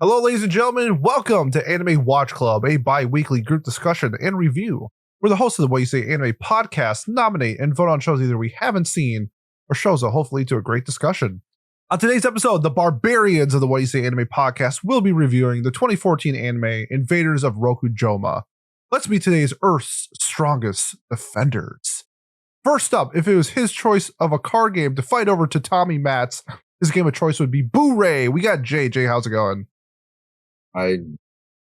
Hello, ladies and gentlemen. Welcome to Anime Watch Club, a bi-weekly group discussion and review. We're the hosts of the What You Say Anime podcast, nominate and vote on shows either we haven't seen or shows that hopefully lead to a great discussion. On today's episode, the barbarians of the What You Say Anime podcast will be reviewing the 2014 anime Invaders of Rokujyoma. Let's meet today's Earth's strongest defenders. First up, if it was his choice of a card game to fight over Tatami Mats, his game of choice would be Boo-Ray. We got Jay. Jay, how's it going? I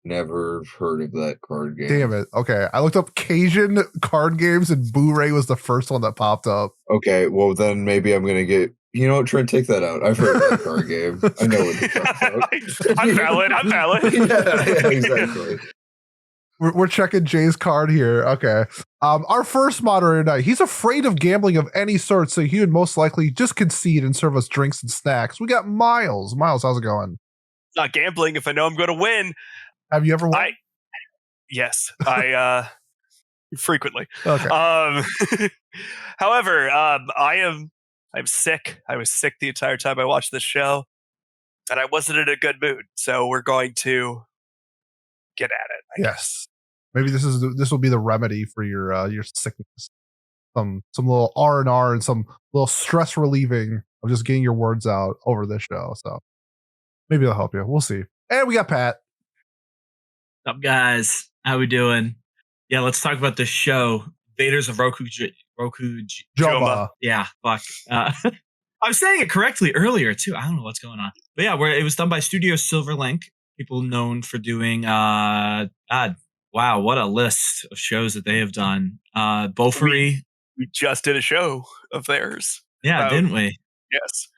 never heard of that card game. Damn it. Okay. I looked up Cajun card games and Boo-Ray was the first one that popped up. Okay, well then maybe I'm gonna get Trent, take that out. I've heard of that card game. I know what you're talking about. I'm valid. yeah, exactly. We're checking Jay's card here. Okay. Our first moderator tonight, he's afraid of gambling of any sort, so he would most likely just concede and serve us drinks and snacks. We got Miles. Miles, how's it going? Not gambling if I know I'm going to win. Have you ever won? Yes, I frequently. Okay. However, I'm sick. I was sick the entire time I watched this show, and I wasn't in a good mood. So we're going to get at it. Yes. Maybe this will be the remedy for your sickness. Some little R&R and some little stress relieving of just getting your words out over this show. So maybe it'll help you. We'll see. And we got Pat. What's up, guys? How we doing? Yeah, let's talk about the show, Invaders of Rokujyoma. Yeah, fuck. I was saying it correctly earlier, too. I don't know what's going on. But yeah, it was done by Studio Silverlink, people known for doing, wow, what a list of shows that they have done. Bofuri. We just did a show of theirs. Yeah, didn't we? Yes.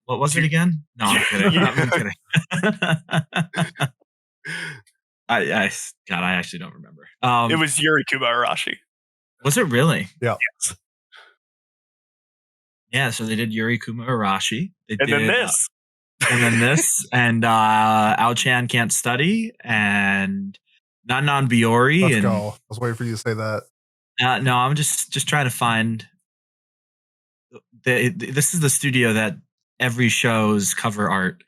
What was it again? No, I'm kidding. I'm kidding. I actually don't remember. It was Yuri Arashi. Was it really? Yeah. Yes. Yeah, so they did Yuri Arashi. And then this. And Ao-chan Can't Study, and Nanan Biori. Let's go. I was waiting for you to say that. No, I'm just trying to find. This is the studio that every show's cover art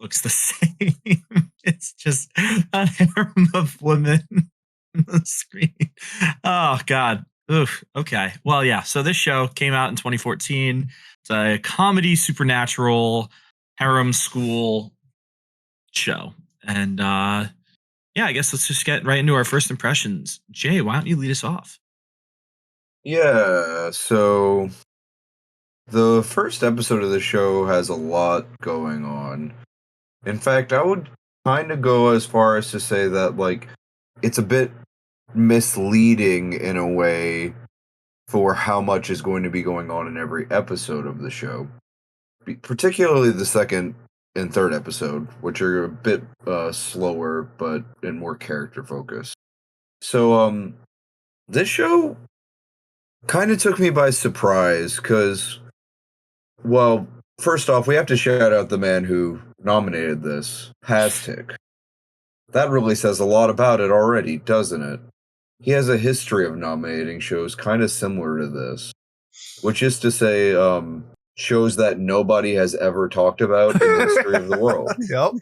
looks the same. It's just a harem of women on the screen. Oh, God. Oof. Okay. Well, yeah. So this show came out in 2014. It's a comedy, supernatural, harem school show. And yeah, I guess let's just get right into our first impressions. Jay, why don't you lead us off? Yeah, so the first episode of the show has a lot going on. In fact, I would kind of go as far as to say that, it's a bit misleading in a way for how much is going to be going on in every episode of the show. Particularly the second and third episode, which are a bit slower, but and more character focused. So, this show kind of took me by surprise, because, well, first off, we have to shout out the man who nominated this, Takt. That really says a lot about it already, doesn't it? He has a history of nominating shows kind of similar to this, which is to say, shows that nobody has ever talked about in the history of the world. Yep.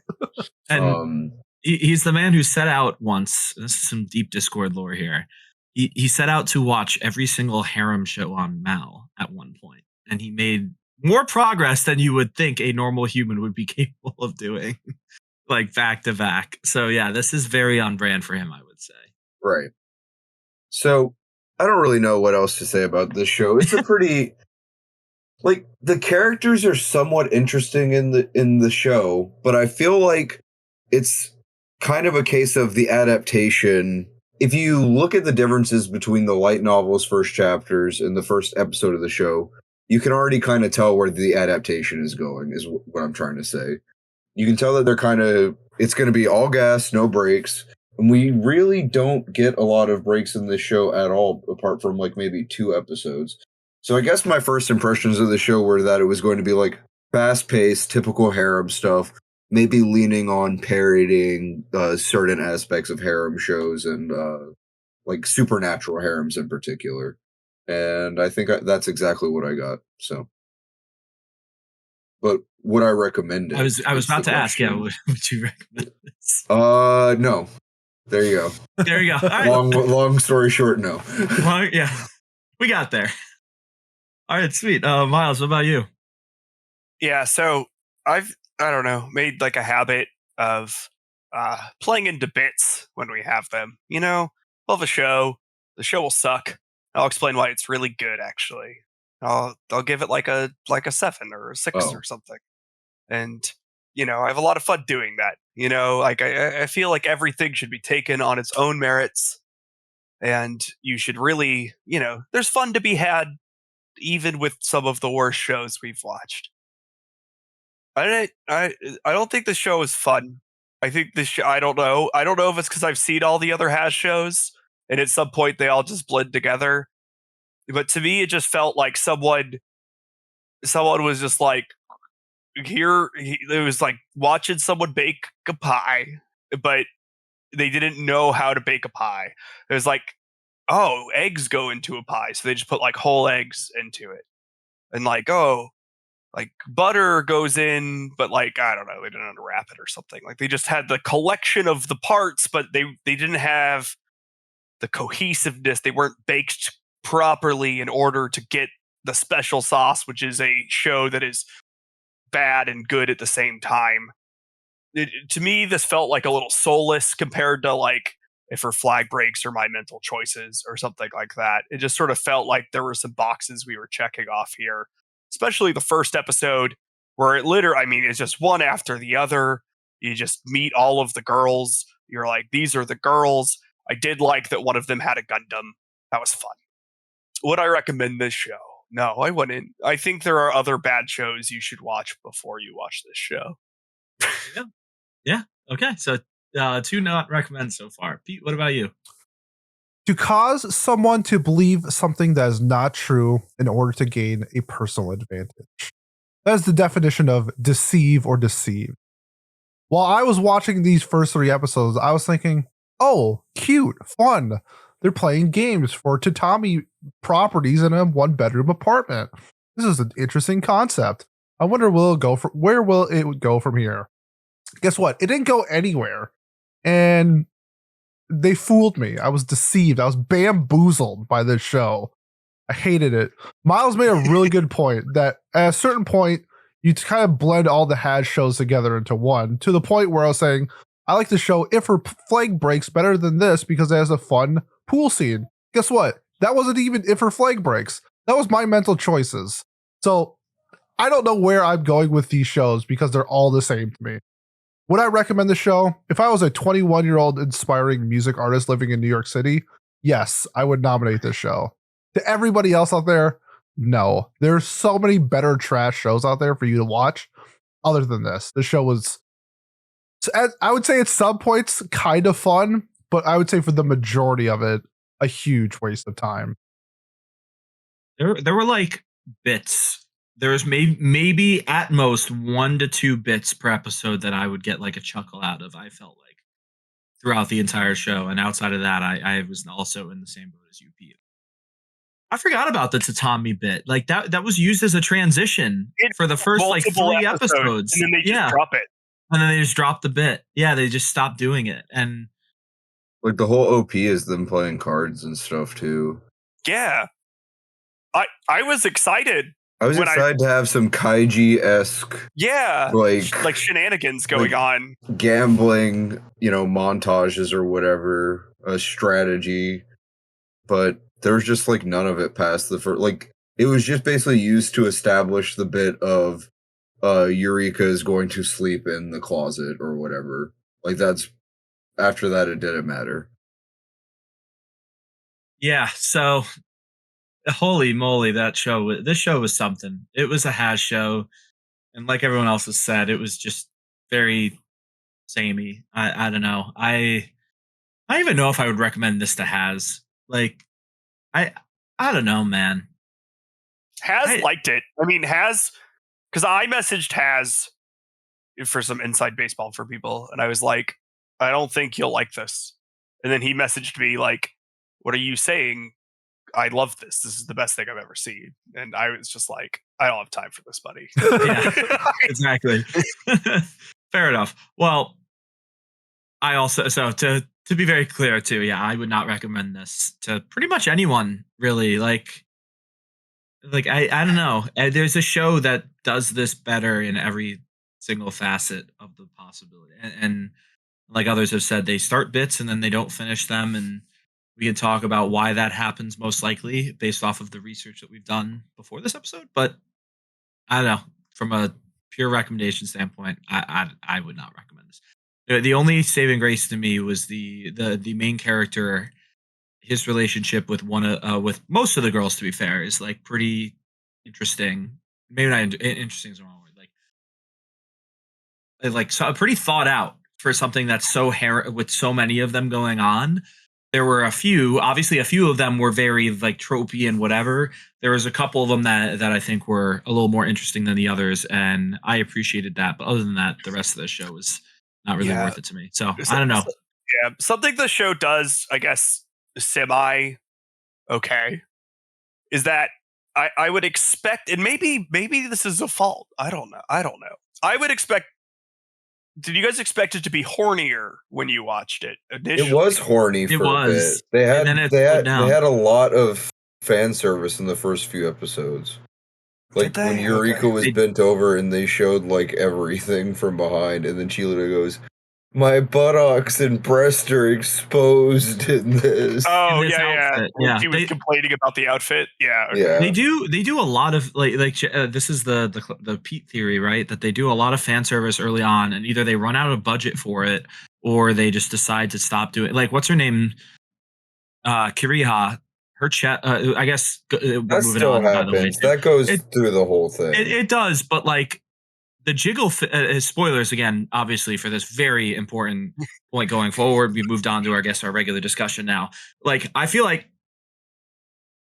And he's the man who set out once. This is some deep Discord lore here. He set out to watch every single harem show on Mal at one point, and he made more progress than you would think a normal human would be capable of doing, back to back. So yeah, this is very on brand for him, I would say. Right. So I don't really know what else to say about this show. It's a pretty the characters are somewhat interesting in the show, but I feel like it's kind of a case of the adaptation. If you look at the differences between the light novel's first chapters and the first episode of the show, you can already kind of tell where the adaptation is going, is what I'm trying to say. You can tell that it's going to be all gas, no breaks. And we really don't get a lot of breaks in this show at all, apart from maybe 2 episodes. So I guess my first impressions of the show were that it was going to be fast-paced, typical harem stuff, maybe leaning on parodying certain aspects of harem shows and supernatural harems in particular. And I think that's exactly what I got. So, but would I recommend it? I was is about the to ask. Yeah, question. would you recommend this? No. There you go. There you go. All right. Long story short, no. Well, yeah, we got there. All right, sweet. Miles, what about you? Yeah, so I don't know, made like a habit of playing into bits when we have them. You know, love a show. The show will suck. I'll explain why it's really good. Actually, I'll give it like a 7 or a 6 or something. And you know, I have a lot of fun doing that. You know, like I feel like everything should be taken on its own merits, and you should really, you know, there's fun to be had even with some of the worst shows we've watched. I don't think the show is fun. I think the show. I don't know. I don't know if it's because I've seen all the other Has shows, and at some point they all just blend together. But to me, it just felt like someone was just like it was like watching someone bake a pie, but they didn't know how to bake a pie. It was like, oh, eggs go into a pie, so they just put like whole eggs into it, and like, oh, like butter goes in, but like I don't know, they didn't unwrap it or something. Like they just had the collection of the parts, but they didn't have the cohesiveness. They weren't baked properly in order to get the special sauce, which is a show that is bad and good at the same time. To me, this felt like a little soulless compared to like if her flag breaks or my mental choices or something like that. It just sort of felt like there were some boxes we were checking off here, especially the first episode where I mean, it's just one after the other. You just meet all of the girls. You're like, these are the girls. I did like that one of them had a Gundam. That was fun. Would I recommend this show? No, I wouldn't. I think there are other bad shows you should watch before you watch this show. Yeah. Okay. So 2 not recommend so far. Pete, what about you? To cause someone to believe something that is not true in order to gain a personal advantage. That is the definition of deceive or deceive. While I was watching these first 3 episodes, I was thinking, oh, cute, fun. They're playing games for tatami properties in a 1-bedroom apartment. This is an interesting concept. I wonder where will it go from here? Guess what? It didn't go anywhere. And they fooled me. I was deceived. I was bamboozled by this show. I hated it. Miles made a really good point that at a certain point, you kind of blend all the Has shows together into one, to the point where I was saying, I like the show If Her Flag Breaks better than this because it has a fun pool scene. Guess what? That wasn't even If Her Flag Breaks. That was my mental choices. So I don't know where I'm going with these shows because they're all the same to me. Would I recommend the show? If I was a 21-year-old inspiring music artist living in New York City, yes, I would nominate this show. To everybody else out there, no. There's so many better trash shows out there for you to watch other than this. The show was, I would say at some points, kind of fun, but I would say for the majority of it, a huge waste of time. There were like bits. There was maybe at most 1 to 2 bits per episode that I would get like a chuckle out of. I felt like throughout the entire show, and outside of that, I was also in the same boat as you, Pete. I forgot about the tatami bit. Like that was used as a transition for the first like 3 episodes. And then they just drop it. And then they just dropped the bit. Yeah, they just stopped doing it. And like the whole OP is them playing cards and stuff too. Yeah. I was excited. I was excited to have some kaiji-esque, like shenanigans going on, gambling, montages or whatever, a strategy, but there was just like none of it past the first. Like it was just basically used to establish the bit of Eureka is going to sleep in the closet or whatever. Like that's after that, it didn't matter. Yeah, so holy moly, this show was something. It was a Has show, and like everyone else has said, it was just very samey. I don't know. I don't even know if I would recommend this to Has. Like, I don't know, man. Has liked it. I mean, Has, because I messaged Has for some inside baseball for people, and I was like, I don't think you'll like this. And then he messaged me like, what are you saying? I love this. This is the best thing I've ever seen. And I was just like, I don't have time for this, buddy. Yeah, exactly. Fair enough. Well, I also, so to be very clear too, yeah, I would not recommend this to pretty much anyone really. Like I don't know. There's a show that does this better in every single facet of the possibility, and like others have said, they start bits and then they don't finish them, and we can talk about why that happens most likely based off of the research that we've done before this episode. But I don't know, from a pure recommendation standpoint, I would not recommend this. The only saving grace to me was the main character. His relationship with with most of the girls, to be fair, is like pretty interesting. Maybe not interesting is the wrong word. Like so pretty thought out for something that's so with so many of them going on. There were a few of them were very like tropey and whatever. There was a couple of them that I think were a little more interesting than the others, and I appreciated that. But other than that, the rest of the show was not really worth it to me. So I don't know. Yeah, something the show does, I guess, semi okay, is that I would expect, and maybe this is a fault. I don't know. I would expect. Did you guys expect it to be hornier when you watched it initially? It was horny for a bit. They had a lot of fan service in the first few episodes. Like when Eureka was bent over and they showed like everything from behind, and then Cheetah goes, "My buttocks and breast are exposed in this." Oh, in this outfit. Yeah. She was complaining about the outfit. Yeah, okay. Yeah. They do a lot of this is the Pete theory, right? That they do a lot of fan service early on, and either they run out of budget for it, or they just decide to stop doing it. Like, what's her name? Kiriha. Her chat. I guess that still happens. That goes through the whole thing. It does, but like. The jiggle spoilers again, obviously, for this very important point going forward. We moved on to our regular discussion now. Like, I feel like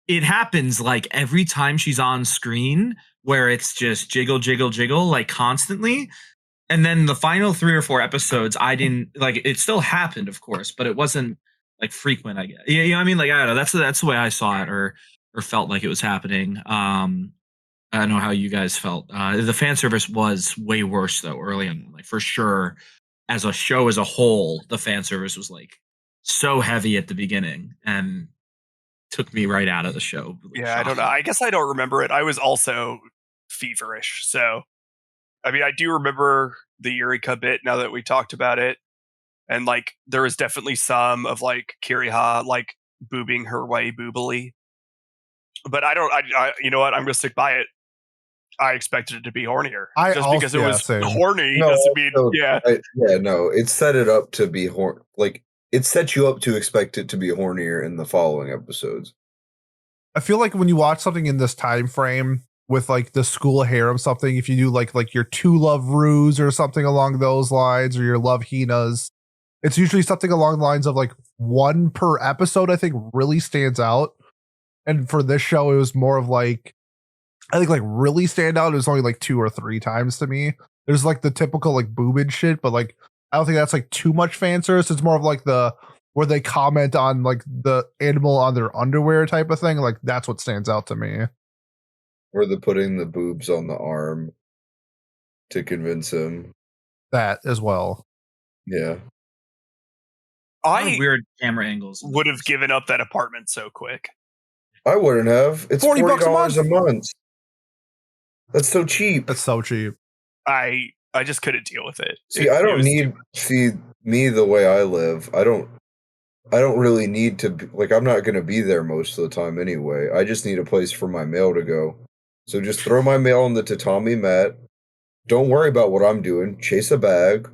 it happens like every time she's on screen, where it's just jiggle, jiggle, jiggle, like constantly. And then the final 3 or 4 episodes, I didn't like. It still happened, of course, but it wasn't like frequent. I guess. You know what I mean? Like, I don't know. That's the way I saw it, or felt like it was happening. I don't know how you guys felt. The fan service was way worse though early on. Like for sure, as a show as a whole, the fan service was like so heavy at the beginning and took me right out of the show. Yeah, I don't know. I guess I don't remember it. I was also feverish, so I mean, I do remember the Eureka bit now that we talked about it, and like there was definitely some of like Kiriha like boobing her way boobily. But I you know what? I'm gonna stick by it. I expected it to be hornier. Because it was horny doesn't mean no. It set it up to be like it set you up to expect it to be hornier in the following episodes. I feel like when you watch something in this time frame with like the school harem something, if you do like your two love ruse or something along those lines, or your love hinas, it's usually something along the lines of like 1 per episode. I think really stands out. And for this show, it was more of like, I think like really stand out. It was only like 2 or 3 times to me. There's like the typical like boobage shit, but like I don't think that's like too much fan service. It's more of like where they comment on like the animal on their underwear type of thing. Like that's what stands out to me. Or the putting the boobs on the arm to convince him. That as well. Yeah. Weird camera angles. Would have given up that apartment so quick. I wouldn't have. It's $40 a month. That's so cheap. That's so cheap. I just couldn't deal with it. See, I don't need me the way I live. I don't really need to be, like, I'm not going to be there most of the time anyway. I just need a place for my mail to go. So just throw my mail on the tatami mat. Don't worry about what I'm doing. Chase a bag.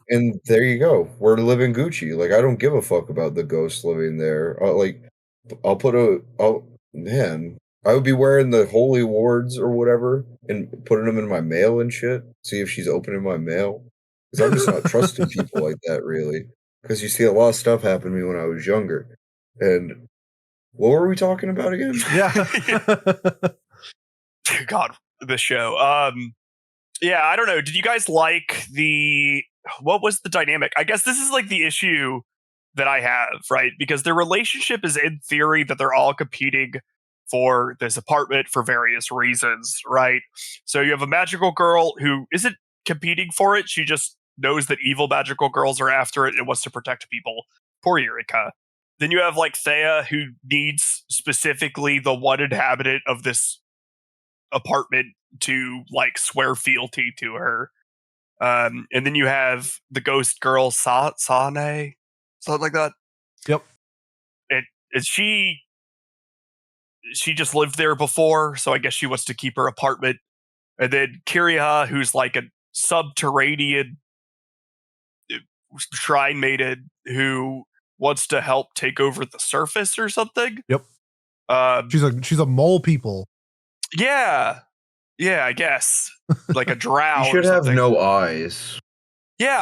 And there you go. We're living Gucci. Like, I don't give a fuck about the ghost living there. I would be wearing the holy wards or whatever and putting them in my mail and shit. See if she's opening my mail. Because I'm just not trusting people like that, really. Because you see a lot of stuff happen to me when I was younger. And what were we talking about again? Yeah. God, the show. Yeah, I don't know. Did you guys like what was the dynamic? I guess this is like the issue that I have, right? Because their relationship is in theory that they're all competing for this apartment for various reasons, right? So you have a magical girl who isn't competing for it. She just knows that evil magical girls are after it and wants to protect people. Poor Eureka. Then you have like Thea, who needs specifically the one inhabitant of this apartment to like swear fealty to her. And then you have the ghost girl Sane, something like that. Yep. And she just lived there before, so I guess she wants to keep her apartment. And then Kiriha, who's like a subterranean shrine maiden who wants to help take over the surface or something. Yep. She's a mole people. Yeah, I guess like a drow. You should have no eyes. Yeah,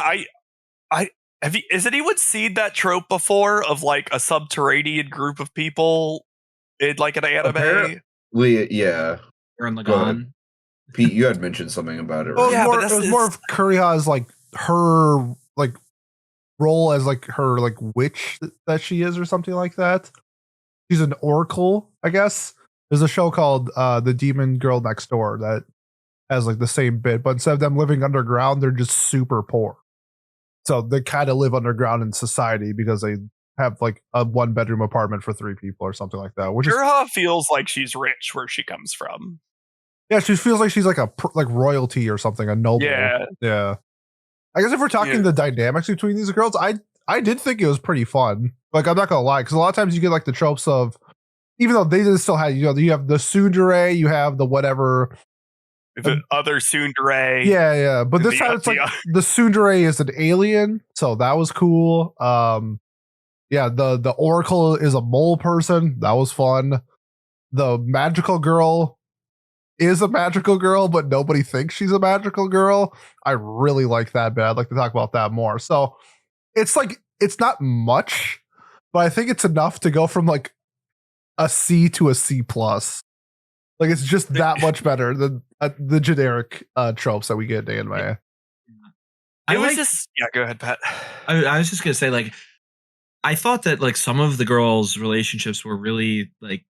I have. Has anyone seen that trope before of like a subterranean group of people in like an anime? Apparently, yeah. Or in Lagan. Pete, you had mentioned something about it. Well, Right? Yeah, it was more of Kuriha's like her like role as like her like witch that she is or something like that. She's an oracle, I guess. There's a show called The Demon Girl Next Door that has like the same bit, but instead of them living underground, they're just super poor. So they kind of live underground in society because they have like a 1-bedroom apartment for 3 people or something like that. Which Kiriha feels like she's rich where she comes from. Yeah, she feels like she's like like royalty or something, a noble. Yeah. I guess if we're talking the dynamics between these girls, I did think it was pretty fun. Like, I'm not gonna lie, because a lot of times you get like the tropes of, even though they still had, you have the tsundere, you have the whatever, the other tsundere. Yeah. But this time it's like the tsundere is an alien, so that was cool. Yeah, the oracle is a mole person. That was fun. The magical girl is a magical girl, but nobody thinks she's a magical girl. I really like that bit. I'd like to talk about that more. So it's like, it's not much, but I think it's enough to go from like a C to a C plus. Like, it's just that much better than the generic tropes that we get in anime. Go ahead, Pat. I was just gonna say, like, I thought that like some of the girls' relationships were really like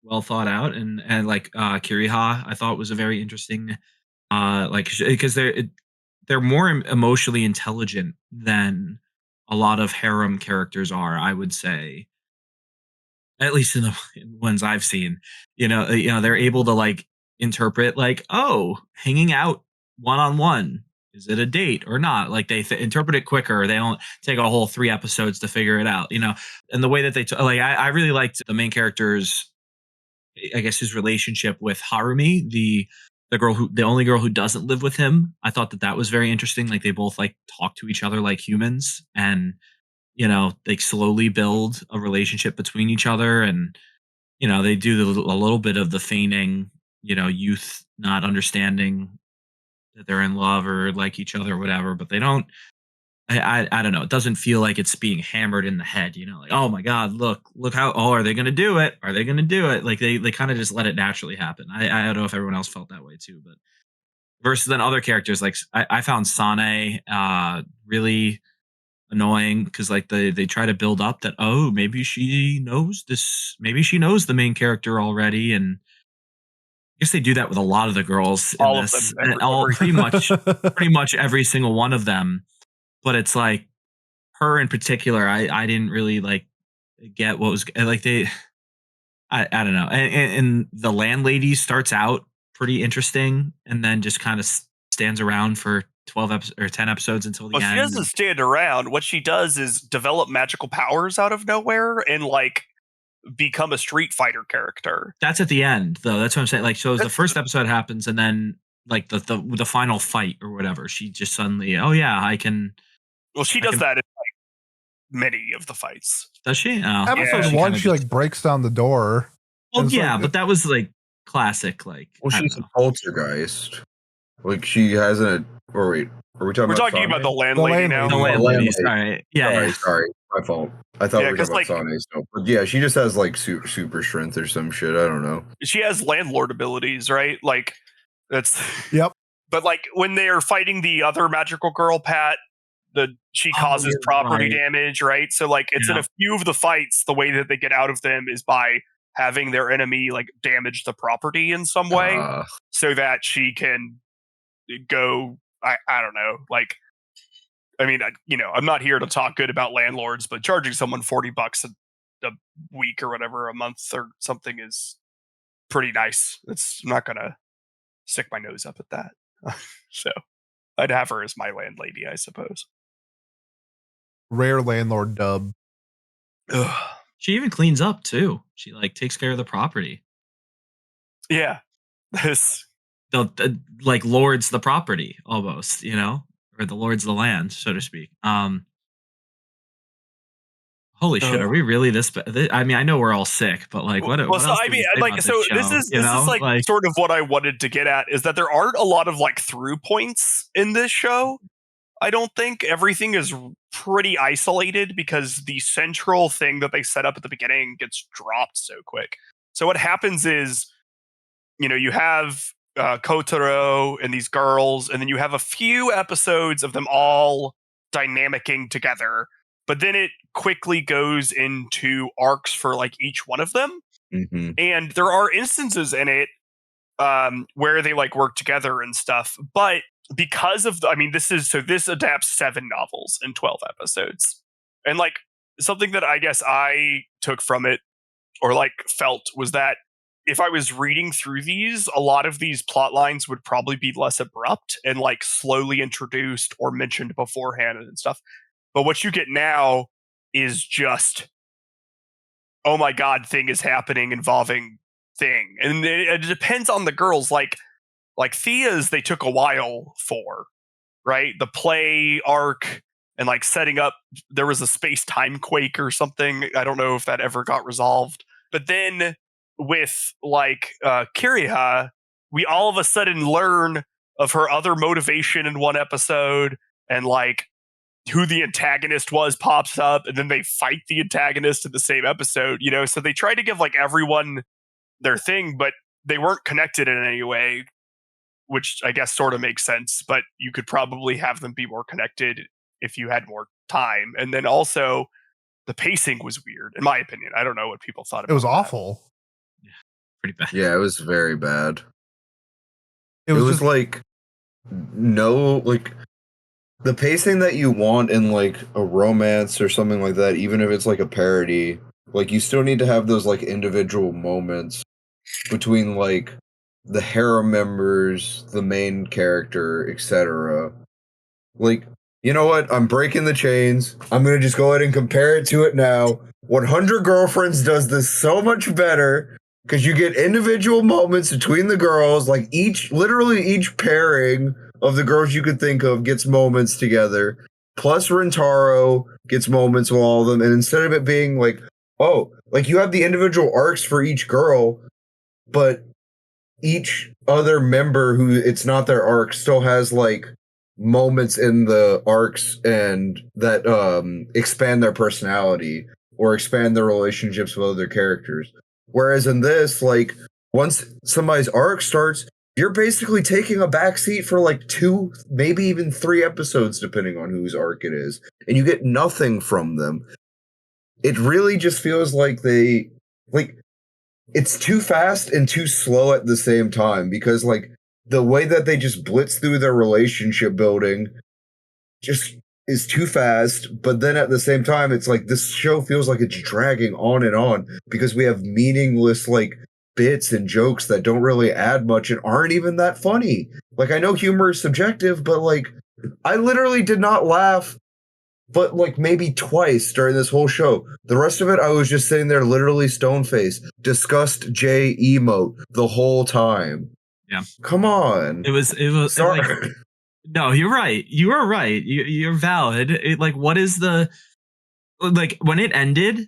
well thought out, and like Kiriha, I thought was a very interesting, like, because they're more emotionally intelligent than a lot of harem characters are, I would say. At least in the ones I've seen, they're able to like interpret like, oh, hanging out one-on-one, is it a date or not? Like, they interpret it quicker. They don't take a whole 3 episodes to figure it out, and the way that they I really liked the main character's, I guess, his relationship with Harumi, the only girl who doesn't live with him. I thought that was very interesting. Like, they both like talk to each other like humans, and they slowly build a relationship between each other, and they do a little bit of the feigning, youth not understanding that they're in love or like each other or whatever, but they don't. I don't know. It doesn't feel like it's being hammered in the head, like, oh my God, look how, are they going to do it? Are they going to do it? Like, they kind of just let it naturally happen. I don't know if everyone else felt that way too, but versus then other characters, like I found Sane really annoying, because like they try to build up that, oh, maybe she knows this, maybe she knows the main character already, and I guess they do that with a lot of the girls in this, and pretty much every single one of them. But it's like her in particular, I didn't really like get what was like I don't know, and the landlady starts out pretty interesting, and then just kind of stands around for 10 episodes until the end. She doesn't stand around. What she does is develop magical powers out of nowhere and like become a Street Fighter character. That's at the end, though. That's what I'm saying. Like, so the first episode happens, and then like the final fight or whatever, she just suddenly, oh yeah, I can. Well, she does that in like many of the fights. Does she? Oh, episode 1, she like breaks down the door. Well, yeah, but that was like classic. Like, well, she's a poltergeist. Like, she hasn't. Or wait, are we talking? We're talking about the landlady now. The landlady. Sorry. Yeah. Sorry, my fault. I thought we were talking about Sane. So, but yeah, she just has like super strength or some shit. I don't know. She has landlord abilities, right? Like, that's yep. But like when they're fighting the other magical girl, Pat, she causes property right. damage, right? So like it's in a few of the fights, the way that they get out of them is by having their enemy like damage the property in some way, so that she can go. I don't know, like. I mean, I'm not here to talk good about landlords, but charging someone $40 a week or whatever, a month or something is pretty nice. I'm not gonna stick my nose up at that. So I'd have her as my landlady, I suppose. Rare landlord dub. Ugh. She even cleans up too. She like takes care of the property. Yeah, this like lords the property almost, or the lords of the land, so to speak. Holy shit, are we really this bad? I mean, I know we're all sick, but like, what else? I mean, like, so this is like sort of what I wanted to get at, is that there aren't a lot of like through points in this show. I don't think everything is pretty isolated because the central thing that they set up at the beginning gets dropped so quick. So what happens is, you have Kotaro and these girls, and then you have a few episodes of them all dynamicing together, but then it quickly goes into arcs for like each one of them. Mm-hmm. And there are instances in it where they like work together and stuff, but because of this adapts 7 novels in 12 episodes, and like something that I guess I took from it or like felt was that if I was reading through these, a lot of these plot lines would probably be less abrupt and like slowly introduced or mentioned beforehand and stuff. But what you get now is just, oh my god, thing is happening involving thing. And it depends on the girls. Like Thea's, they took a while for, right? The play arc and like setting up, there was a space-time quake or something. I don't know if that ever got resolved. But then with like Kiriha, we all of a sudden learn of her other motivation in one episode, and like who the antagonist was pops up, and then they fight the antagonist in the same episode, so they try to give like everyone their thing, but they weren't connected in any way, which I guess sort of makes sense, but you could probably have them be more connected if you had more time. And then also the pacing was weird, in my opinion. I don't know what people thought about it. It was awful. Yeah, pretty bad. Yeah, it was very bad. It was like the pacing that you want in like a romance or something like that, even if it's like a parody, like you still need to have those like individual moments between like the harem members, the main character, etc. Like, you know what? I'm breaking the chains. I'm going to just go ahead and compare it to it now. 100 Girlfriends does this so much better because you get individual moments between the girls, like literally each pairing of the girls you could think of gets moments together. Plus Rentaro gets moments with all of them. And instead of it being like, oh, like you have the individual arcs for each girl, but each other member who it's not their arc still has like moments in the arcs and that expand their personality or expand their relationships with other characters. Whereas in this, like once somebody's arc starts, you're basically taking a backseat for like 2, maybe even 3 episodes, depending on whose arc it is, and you get nothing from them. It really just feels like it's too fast and too slow at the same time, because like the way that they just blitz through their relationship building just is too fast. But then at the same time, it's like this show feels like it's dragging on because we have meaningless like bits and jokes that don't really add much and aren't even that funny. Like I know humor is subjective, but like I literally did not laugh but like maybe twice during this whole show. The rest of it, I was just sitting there literally stone-faced, disgust J emote the whole time. Yeah. Come on. It was Sorry. like, no, you're right. You are right. You're valid. Like, what is like when it ended,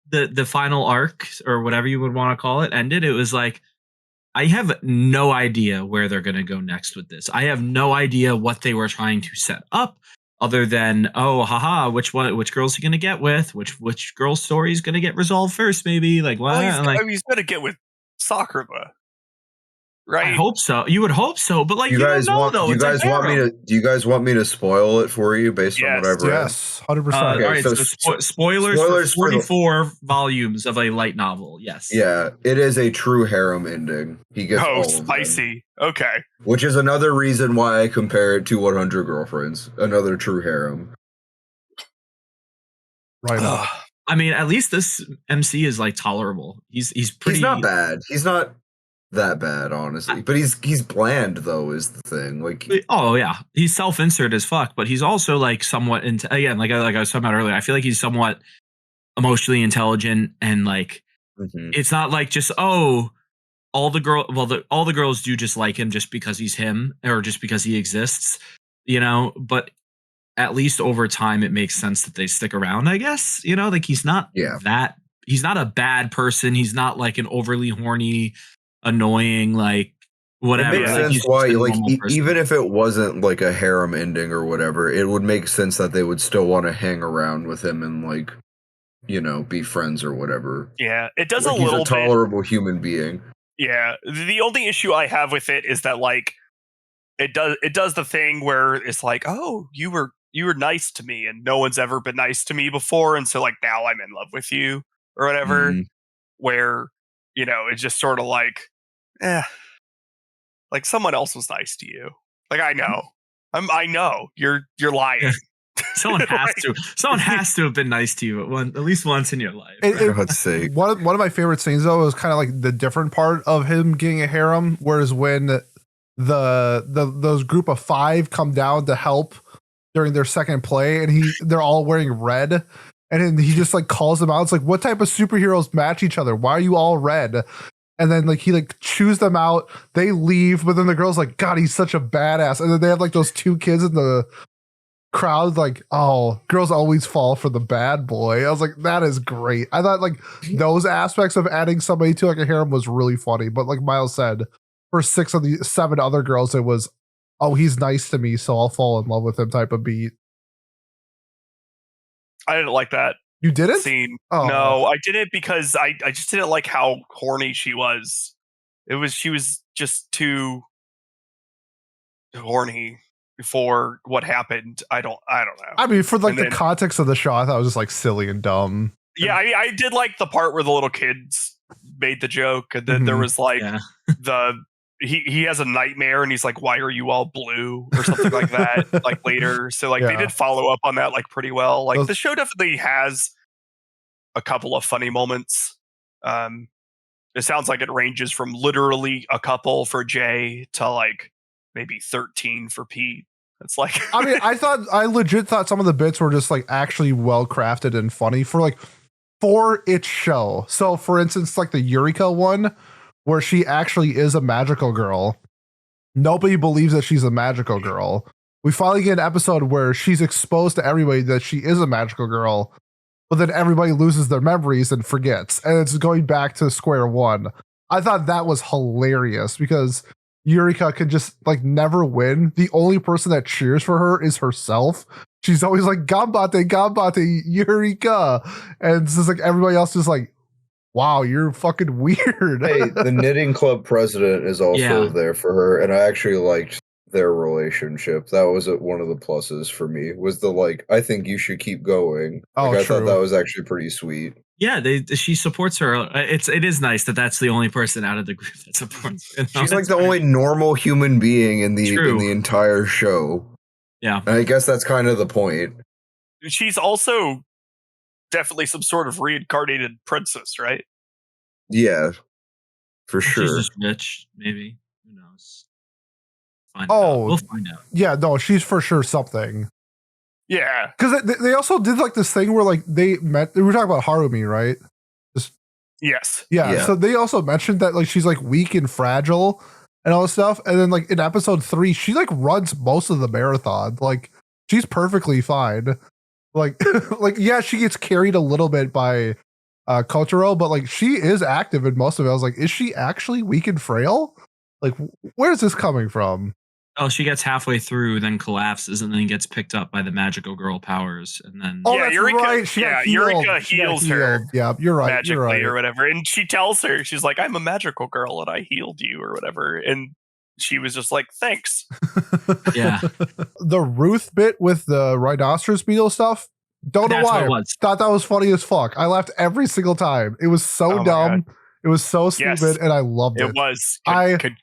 the final arc or whatever you would want to call it ended, it was like, I have no idea where they're going to go next with this. I have no idea what they were trying to set up. Other than, oh, haha, which girl's he gonna get with? Which girl's story is gonna get resolved first? Maybe like what? Well, he's gonna get with Sakura. right? I hope so. You would hope so, but like Do you don't know though. do you guys want me to? Do you guys want me to spoil it for you based on what I've read? Yes, 100%. All Okay, right, so spoilers for spoilers for the- 44 volumes of a light novel. Yes. Yeah, it is a true harem ending. He gets all of them, Spicy. Okay. which is another reason why I compare it to 100 Girlfriends, another true harem. Right on. I mean, at least this MC is like tolerable. He's pretty. He's not bad. He's not that bad, honestly. But he's bland though, is the thing. Like, oh yeah, he's self-insert as fuck, but he's also like somewhat into, again, like I was talking about earlier. I feel like he's somewhat emotionally intelligent, and like it's not like just all the girls do just like him just because he's him or just because he exists, you know. But at least over time, it makes sense that they stick around, I guess. You know, like he's not he's not a bad person. He's not like an overly horny, annoying, like whatever. It makes like, sense why, like, even if it wasn't like a harem ending or whatever, it would make sense that they would still want to hang around with him and like, you know, be friends or whatever. Yeah, it does like, a little he's a tolerable human being. Yeah, the only issue I have with it is that like it does the thing where it's like, oh, you were nice to me and no one's ever been nice to me before, and so like now I'm in love with you or whatever. Where, you know, it's just sort of like, like someone else was nice to you. Like I know you're lying. Someone has to. Someone has to have been nice to you at least once in your life. Let's see. One of my favorite scenes though is kind of like the different part of him getting a harem, whereas when those group of 5 come down to help during their second play, and they're all wearing red, and then he just like calls them out. It's like, what type of superheroes match each other? Why are you all red? And then like he like chews them out. They leave, but then the girl's like, God, he's such a badass. And then they have like those 2 kids in the crowd, like, oh, girls always fall for the bad boy. I was like, that is great. I thought like those aspects of adding somebody to like a harem was really funny. But like Miles said, for 6 of the 7 other girls, it was, oh, he's nice to me, so I'll fall in love with him type of beat. I didn't like that. You didn't? Scene. Oh. No, I didn't because I just didn't like how horny she was. She was just too horny for what happened. I don't know. I mean, for like the context of the show, I thought it was just like silly and dumb. Yeah, I did like the part where the little kids made the joke, and then there was like he has a nightmare and he's like, why are you all blue or something like that, like later. So like they did follow up on that like pretty well. Like the show definitely has a couple of funny moments. It sounds like it ranges from literally a couple for Jay to like maybe 13 for Pete. It's like, I mean, I legit thought some of the bits were just like actually well crafted and funny for its show. So for instance, like the Eureka one, where she actually is a magical girl. Nobody believes that she's a magical girl. We finally get an episode where she's exposed to everybody that she is a magical girl, but then everybody loses their memories and forgets. And it's going back to square one. I thought that was hilarious because Eureka could just like never win. The only person that cheers for her is herself. She's always like, Gambate, Eureka. And it's just like everybody else is like, wow, you're fucking weird. Hey, the knitting club president is also there for her, and I actually liked their relationship. That was one of the pluses for me, was the like, I think you should keep going. Like, I thought that was actually pretty sweet. Yeah, she supports her. It is nice that that's the only person out of the group that supports her. She's like the only normal human being in the entire show. Yeah. And I guess that's kind of the point. She's also definitely some sort of reincarnated princess, right? Yeah, for sure. She's just rich, maybe. Who knows? We'll find out. Yeah, no, she's for sure something. Yeah, because they also did like this thing where like they were talking about Harumi, right? Yes. Yeah. So they also mentioned that like she's like weak and fragile and all this stuff, and then like in episode 3, she like runs most of the marathon. Like she's perfectly fine. Like, yeah, she gets carried a little bit by Kotaro, but like she is active in most of it. I was like, is she actually weak and frail? Like, where is this coming from? Oh, she gets halfway through, then collapses, and then gets picked up by the magical girl powers, and then Oh, Yeah, that's Eureka- right. She got healed. Eureka She got heals her healed. Yeah, you're right. magically You're right. or whatever, and she tells her, she's like, "I'm a magical girl, and I healed you," or whatever, and she was just like, "Thanks." Yeah. The Ruth bit with the rhinoceros beetle stuff. Don't know That's what why. it was. Thought that was funny as fuck. I laughed every single time. It was so Oh my dumb. It was so Yes. stupid, and I loved it. It was.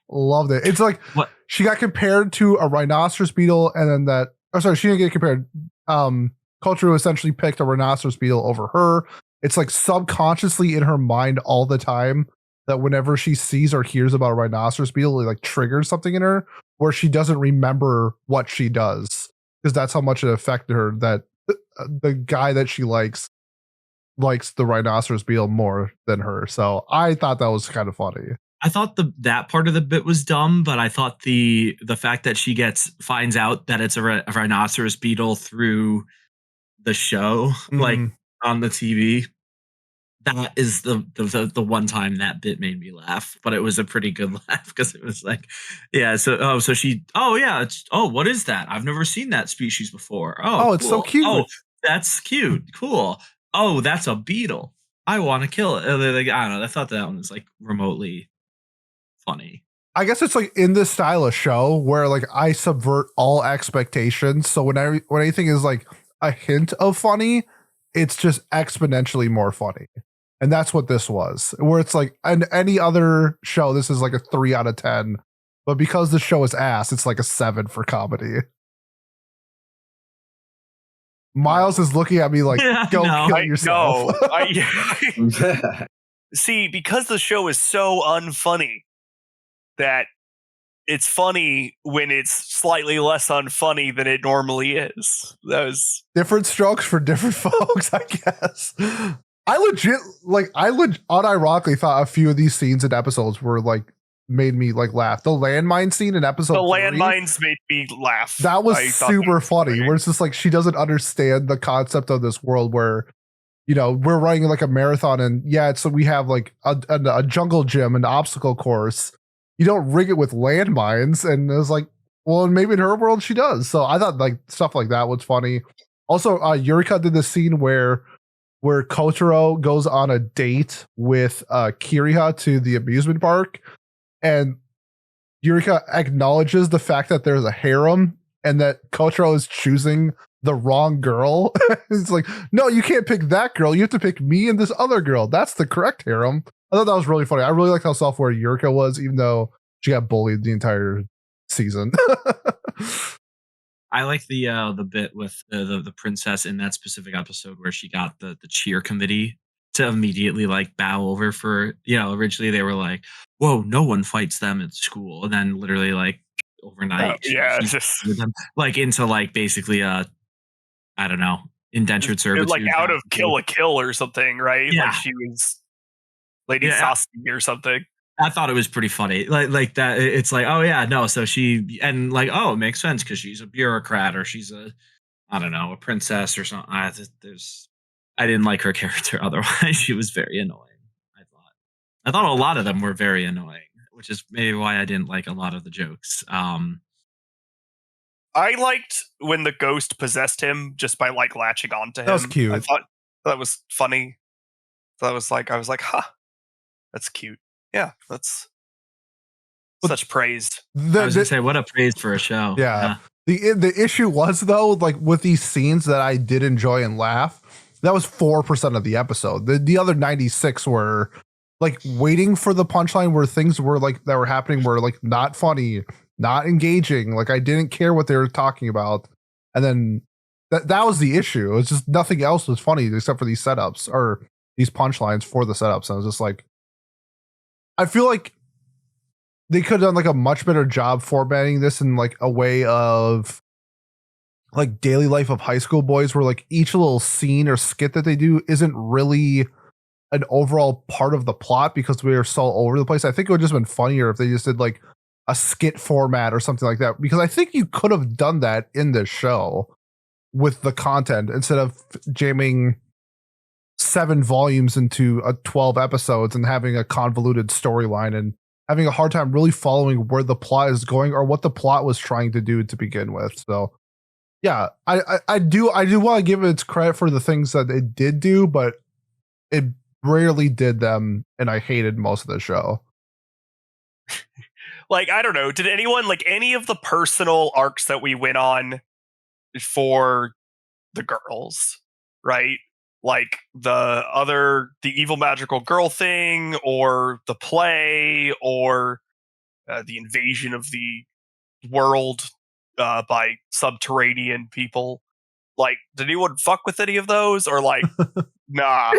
Loved it. It's like What? she got compared to a rhinoceros beetle, and then that. Oh, sorry, she didn't get compared. Kotaro essentially picked a rhinoceros beetle over her. It's like subconsciously in her mind all the time that whenever she sees or hears about a rhinoceros beetle, it like triggers something in her where she doesn't remember what she does because that's how much it affected her. That the guy that she likes the rhinoceros beetle more than her. So I thought that was kind of funny. I thought that part of the bit was dumb, but I thought the fact that she finds out that it's a rhinoceros beetle through the show, like on the TV, that is the one time that bit made me laugh. But it was a pretty good laugh because it was like, yeah. So what is that? I've never seen that species before. Oh, it's so cute. Oh, that's cute. Cool. Oh, that's a beetle. I want to kill it. Like, I don't know. I thought that one was like remotely funny. I guess it's like in this style of show where like I subvert all expectations. So when anything is like a hint of funny, it's just exponentially more funny. And that's what this was. Where it's like in any other show, this is like a 3 out of 10. But because the show is ass, it's like a 7 for comedy. Miles is looking at me like, go kill yourself. See, because the show is so unfunny that it's funny when it's slightly less unfunny than it normally is. That was different strokes for different folks, I guess. I unironically thought a few of these scenes and episodes were like made me like laugh. The landmine scene in episode 3, landmines made me laugh. That was super funny. Where it's just like she doesn't understand the concept of this world where, you know, we're running like a marathon and so we have like a jungle gym, an obstacle course. You don't rig it with landmines, and it was like, well, maybe in her world she does. So I thought like stuff like that was funny. Also, Eureka did the scene where Kotaro goes on a date with Kiriha to the amusement park, and Eureka acknowledges the fact that there's a harem and that Kotaro is choosing the wrong girl. It's like, no, you can't pick that girl. You have to pick me and this other girl. That's the correct harem. I thought that was really funny. I really liked how self-aware Eureka was, even though she got bullied the entire season. I like the bit with the princess in that specific episode where she got the cheer committee to immediately like bow over for, originally they were like, whoa, no one fights them at school. And then literally like overnight, them, like into like basically I don't know, indentured servitude. Like out of Kill a Kill or something, right? Yeah. Like she was Lady Sasuke or something. I thought it was pretty funny. Like that. It's like, oh yeah, no. So she, and like, oh, it makes sense because she's a bureaucrat or she's a princess or something. I didn't like her character. Otherwise, she was very annoying. I thought a lot of them were very annoying, which is maybe why I didn't like a lot of the jokes. I liked when the ghost possessed him just by like latching onto him. That was cute. I thought that was funny. That was like, I was like, huh, that's cute. Yeah, that's such praise. I was gonna say, what a praise for a show. Yeah. The issue was though, like with these scenes that I did enjoy and laugh, that was 4% of the episode. The other 96 were like waiting for the punchline where things were like that were happening were like not funny, not engaging. Like I didn't care what they were talking about. And then that was the issue. It was just nothing else was funny except for these setups or these punchlines for the setups. And I was just like, I feel like they could have done like a much better job formatting this in like a way of like daily life of high school boys where like each little scene or skit that they do isn't really an overall part of the plot because we are so all over the place. I think it would just been funnier if they just did like a skit format or something like that, because I think you could have done that in this show with the content instead of jamming 7 volumes into 12 episodes and having a convoluted storyline and having a hard time really following where the plot is going or what the plot was trying to do to begin with. So yeah, I do want to give it its credit for the things that it did do, but it rarely did them, and I hated most of the show. Like, I don't know, did anyone, like, any of the personal arcs that we went on for the girls, right? Like the evil magical girl thing, or the play, or the invasion of the world by subterranean people. Like, did anyone fuck with any of those, or like, nah?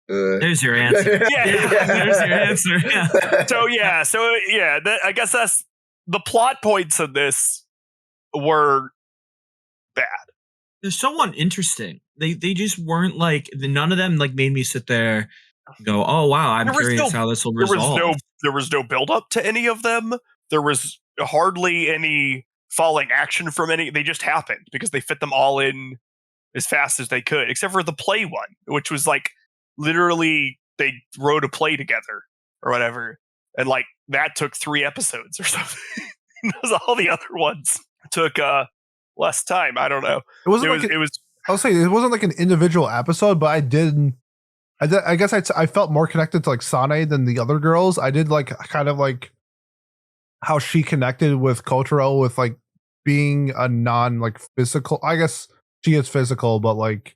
There's your answer. Yeah. There's your answer. Yeah. So I guess that's the plot points of this were bad. They're so uninteresting. They just weren't like, none of them like made me sit there and go, oh wow, I'm curious how this will resolve. There was no build up to any of them. There was hardly any falling action from any. They just happened because they fit them all in as fast as they could, except for the play one, which was like literally they wrote a play together or whatever, and like that took 3 episodes or something. All the other ones took less time. I don't know. It was. I'll say it wasn't like an individual episode, but I guess I felt more connected to like Sane than the other girls. I did like kind of like how she connected with Kotaro with like being a non like physical. I guess she is physical, but like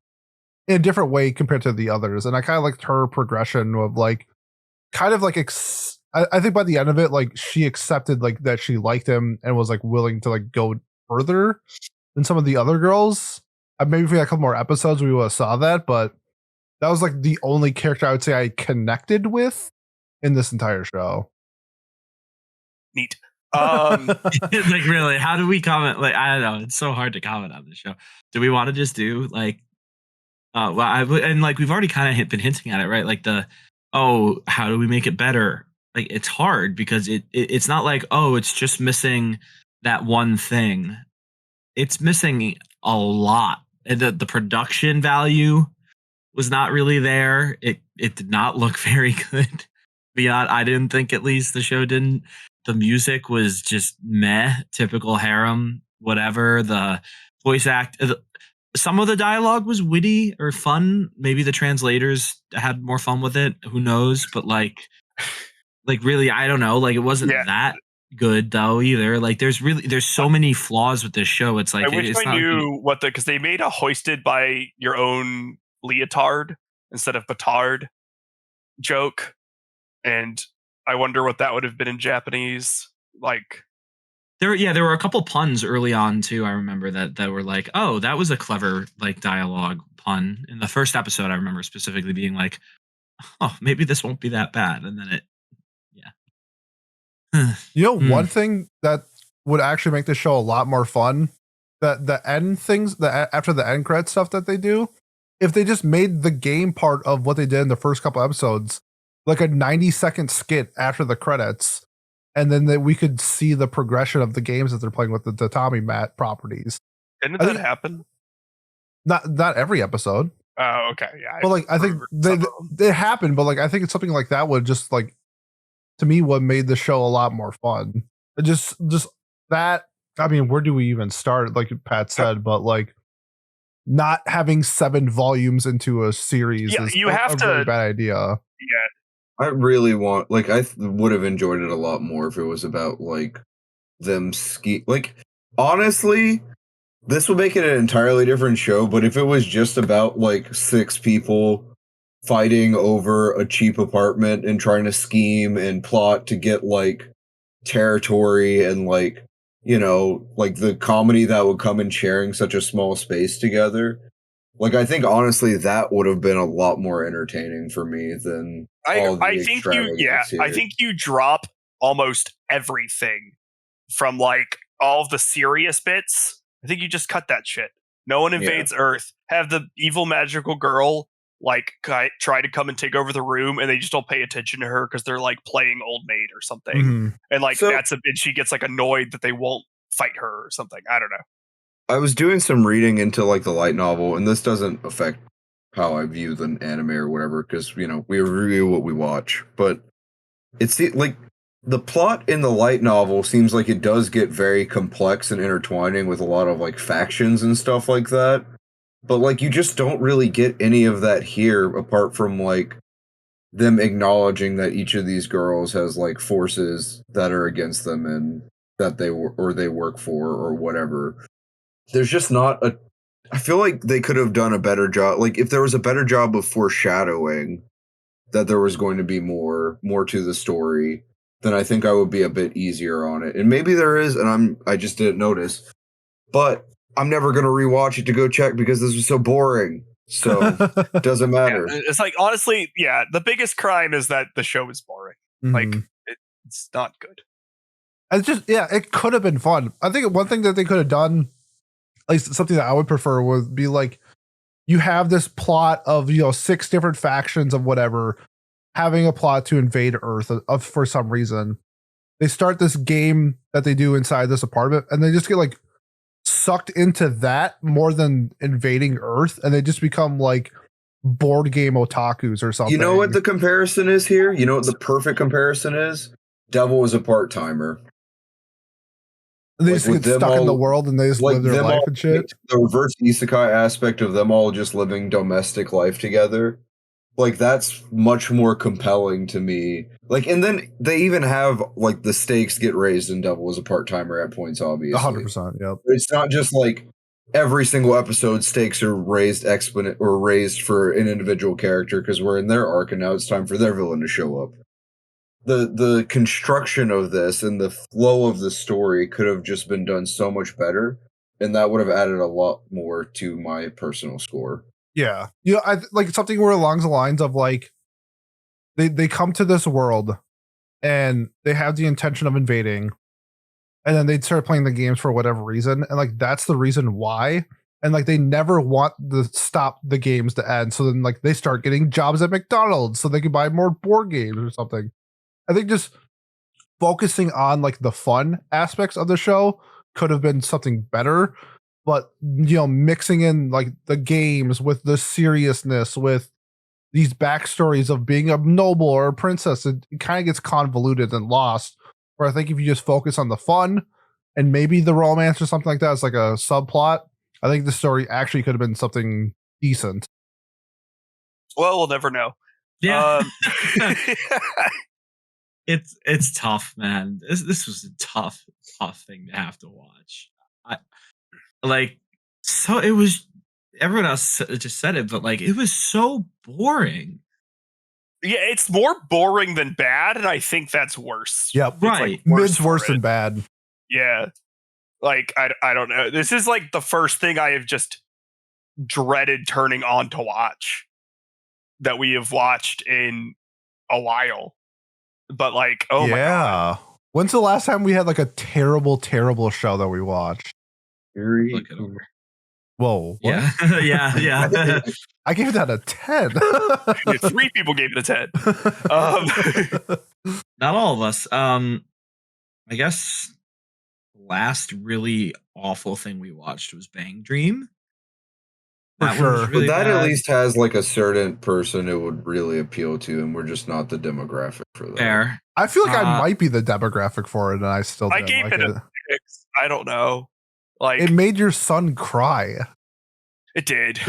in a different way compared to the others. And I kind of liked her progression of like kind of like I think by the end of it, like she accepted like that she liked him and was like willing to like go further than some of the other girls. Maybe if we had a couple more episodes, we would have saw that, but that was like the only character I would say I connected with in this entire show. Neat. Like really, how do we comment? Like, I don't know. It's so hard to comment on this show. Do we want to just do like, and like we've already kind of been hinting at it, right? Like how do we make it better? Like it's hard because it's not like, oh, it's just missing that one thing. It's missing a lot. The production value was not really there. It did not look very good. Beyond, I didn't think, at least the show didn't. The music was just meh, typical harem, whatever. The voice some of the dialogue was witty or fun. Maybe the translators had more fun with it. Who knows? But like really, I don't know. Like it wasn't that good though either. Like there's so many flaws with this show. It's like I wish I knew because they made a hoisted by your own leotard instead of petard joke, and I wonder what that would have been in Japanese. Like there were a couple puns early on too. I remember that were like, oh, that was a clever like dialogue pun in the first episode. I remember specifically being like, oh, maybe this won't be that bad, and then one thing that would actually make this show a lot more fun, the end things, after the end credit stuff that they do, if they just made the game part of what they did in the first couple episodes like a 90-second skit after the credits, and then we could see the progression of the games that they're playing with the Tatami Mat properties. Didn't that happen? Not every episode. Oh, okay. Yeah. But like I think they happened, but like I think it's something like that would just like, to me, what made the show a lot more fun. Just that. I mean, where do we even start? Like Pat said, but like not having 7 volumes into a series is you have a really bad idea. Yeah. I really want, like, I would have enjoyed it a lot more if it was about like them like, honestly, this would make it an entirely different show, but if it was just about like 6 people fighting over a cheap apartment and trying to scheme and plot to get like territory and like, you know, like the comedy that would come in sharing such a small space together, like I think honestly that would have been a lot more entertaining for me than I think you drop almost everything from like all of the serious bits. I think you just cut that shit. No one invades Earth. Have the evil magical girl like try to come and take over the room, and they just don't pay attention to her because they're like playing old maid or something. Mm-hmm. And like and she gets like annoyed that they won't fight her or something. I don't know. I was doing some reading into like the light novel, and this doesn't affect how I view the anime or whatever, because we review what we watch. But it's like the plot in the light novel seems like it does get very complex and intertwining with a lot of like factions and stuff like that. But like you just don't really get any of that here, apart from like them acknowledging that each of these girls has like forces that are against them and that they work for or whatever. There's just not a. I feel like they could have done a better job. Like if there was a better job of foreshadowing that there was going to be more to the story, then I think I would be a bit easier on it. And maybe there is, and I just didn't notice. But I'm never gonna rewatch it to go check because this was so boring. So it doesn't matter. Yeah, it's like honestly, yeah, the biggest crime is that the show is boring. Like it's not good. It's just it could have been fun. I think one thing that they could have done, at least something that I would prefer, would be like you have this plot of 6 different factions of whatever having a plot to invade Earth for some reason. They start this game that they do inside this apartment, and they just get like sucked into that more than invading Earth, and they just become like board game otakus or something. You know what the comparison is here? You know what the perfect comparison is? Devil is a part-timer. They just get stuck in the world and they just live their life and shit. The reverse isekai aspect of them all just living domestic life together. Like, that's much more compelling to me. Like, and then they even have, like, the stakes get raised in Devil as a part-timer at points, obviously. 100%, yep. It's not just, like, every single episode stakes are raised raised for an individual character because we're in their arc and now it's time for their villain to show up. The construction of this and the flow of the story could have just been done so much better, and that would have added a lot more to my personal score. Yeah. I like something where along the lines of like they come to this world and they have the intention of invading, and then they'd start playing the games for whatever reason, and like that's the reason why. And like they never want to stop the games to end. So then like they start getting jobs at McDonald's so they can buy more board games or something. I think just focusing on like the fun aspects of the show could have been something better, but mixing in like the games with the seriousness, with these backstories of being a noble or a princess, it kind of gets convoluted and lost. Where I think if you just focus on the fun and maybe the romance or something like that as like a subplot, I think the story actually could have been something decent. Well, we'll never know. Yeah. It's tough, man. This was a tough thing to have to watch. It was, everyone else just said it, but like it was so boring. Yeah, it's more boring than bad, and I think that's worse. Yeah, right. Like mid's worse than bad. Yeah. Like I don't know. This is like the first thing I have just dreaded turning on to watch that we have watched in a while. But like, oh my God. When's the last time we had like a terrible show that we watched? Look it over. Whoa. What? Yeah. yeah. I gave that a 10. 3 people gave it a 10. Not all of us. I guess the last really awful thing we watched was Bang Dream. For sure. Really but that bad. At least has like a certain person it would really appeal to, and we're just not the demographic for that. Fair. I feel like I might be the demographic for it, and I still I gave like it a 6. I don't know. Like it made your son cry. It did.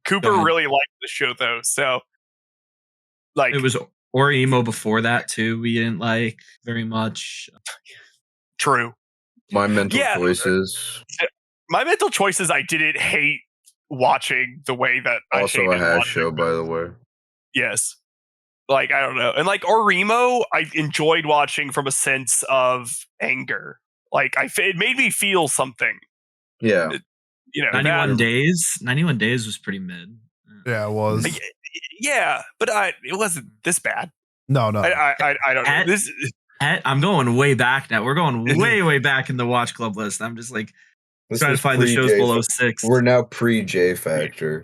Cooper really liked the show though, so like it was or emo before that too. We didn't like very much. True. My mental choices. My mental choices, I didn't hate watching the way that also I a hash show, by the way. Yes. Like, I don't know. And like Oremo, I enjoyed watching from a sense of anger. Like, it made me feel something. Yeah. 91 Days? 91 Days was pretty mid. Yeah, it was. Yeah, but it wasn't this bad. No. I don't know. I'm going way back now. We're going way back in the watch club list. I'm just like, trying to find the shows below 6. We're now pre-J Factor.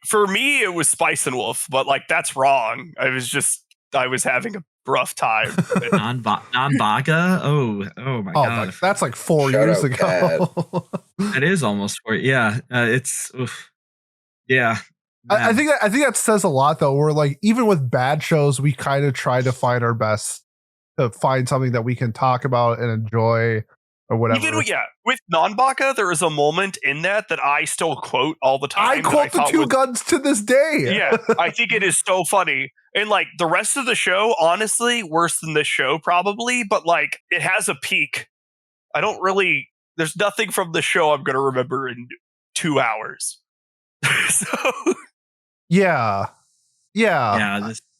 For me, it was Spice and Wolf, but like that's wrong. I was having a rough time. Non-Baga? Oh my god. That's like 4 years ago. That is almost 4. Yeah. It's oof. Yeah. I think that says a lot, though. We're like, even with bad shows, we kind of try to find our best to find something that we can talk about and enjoy or whatever. Even with Nanbaka, there is a moment in that I still quote all the time. I quote the Two Guns to this day. Yeah, I think it is so funny. And like the rest of the show, honestly, worse than this show probably, but like it has a peak. There's nothing from the show I'm going to remember in 2 hours. So Yeah.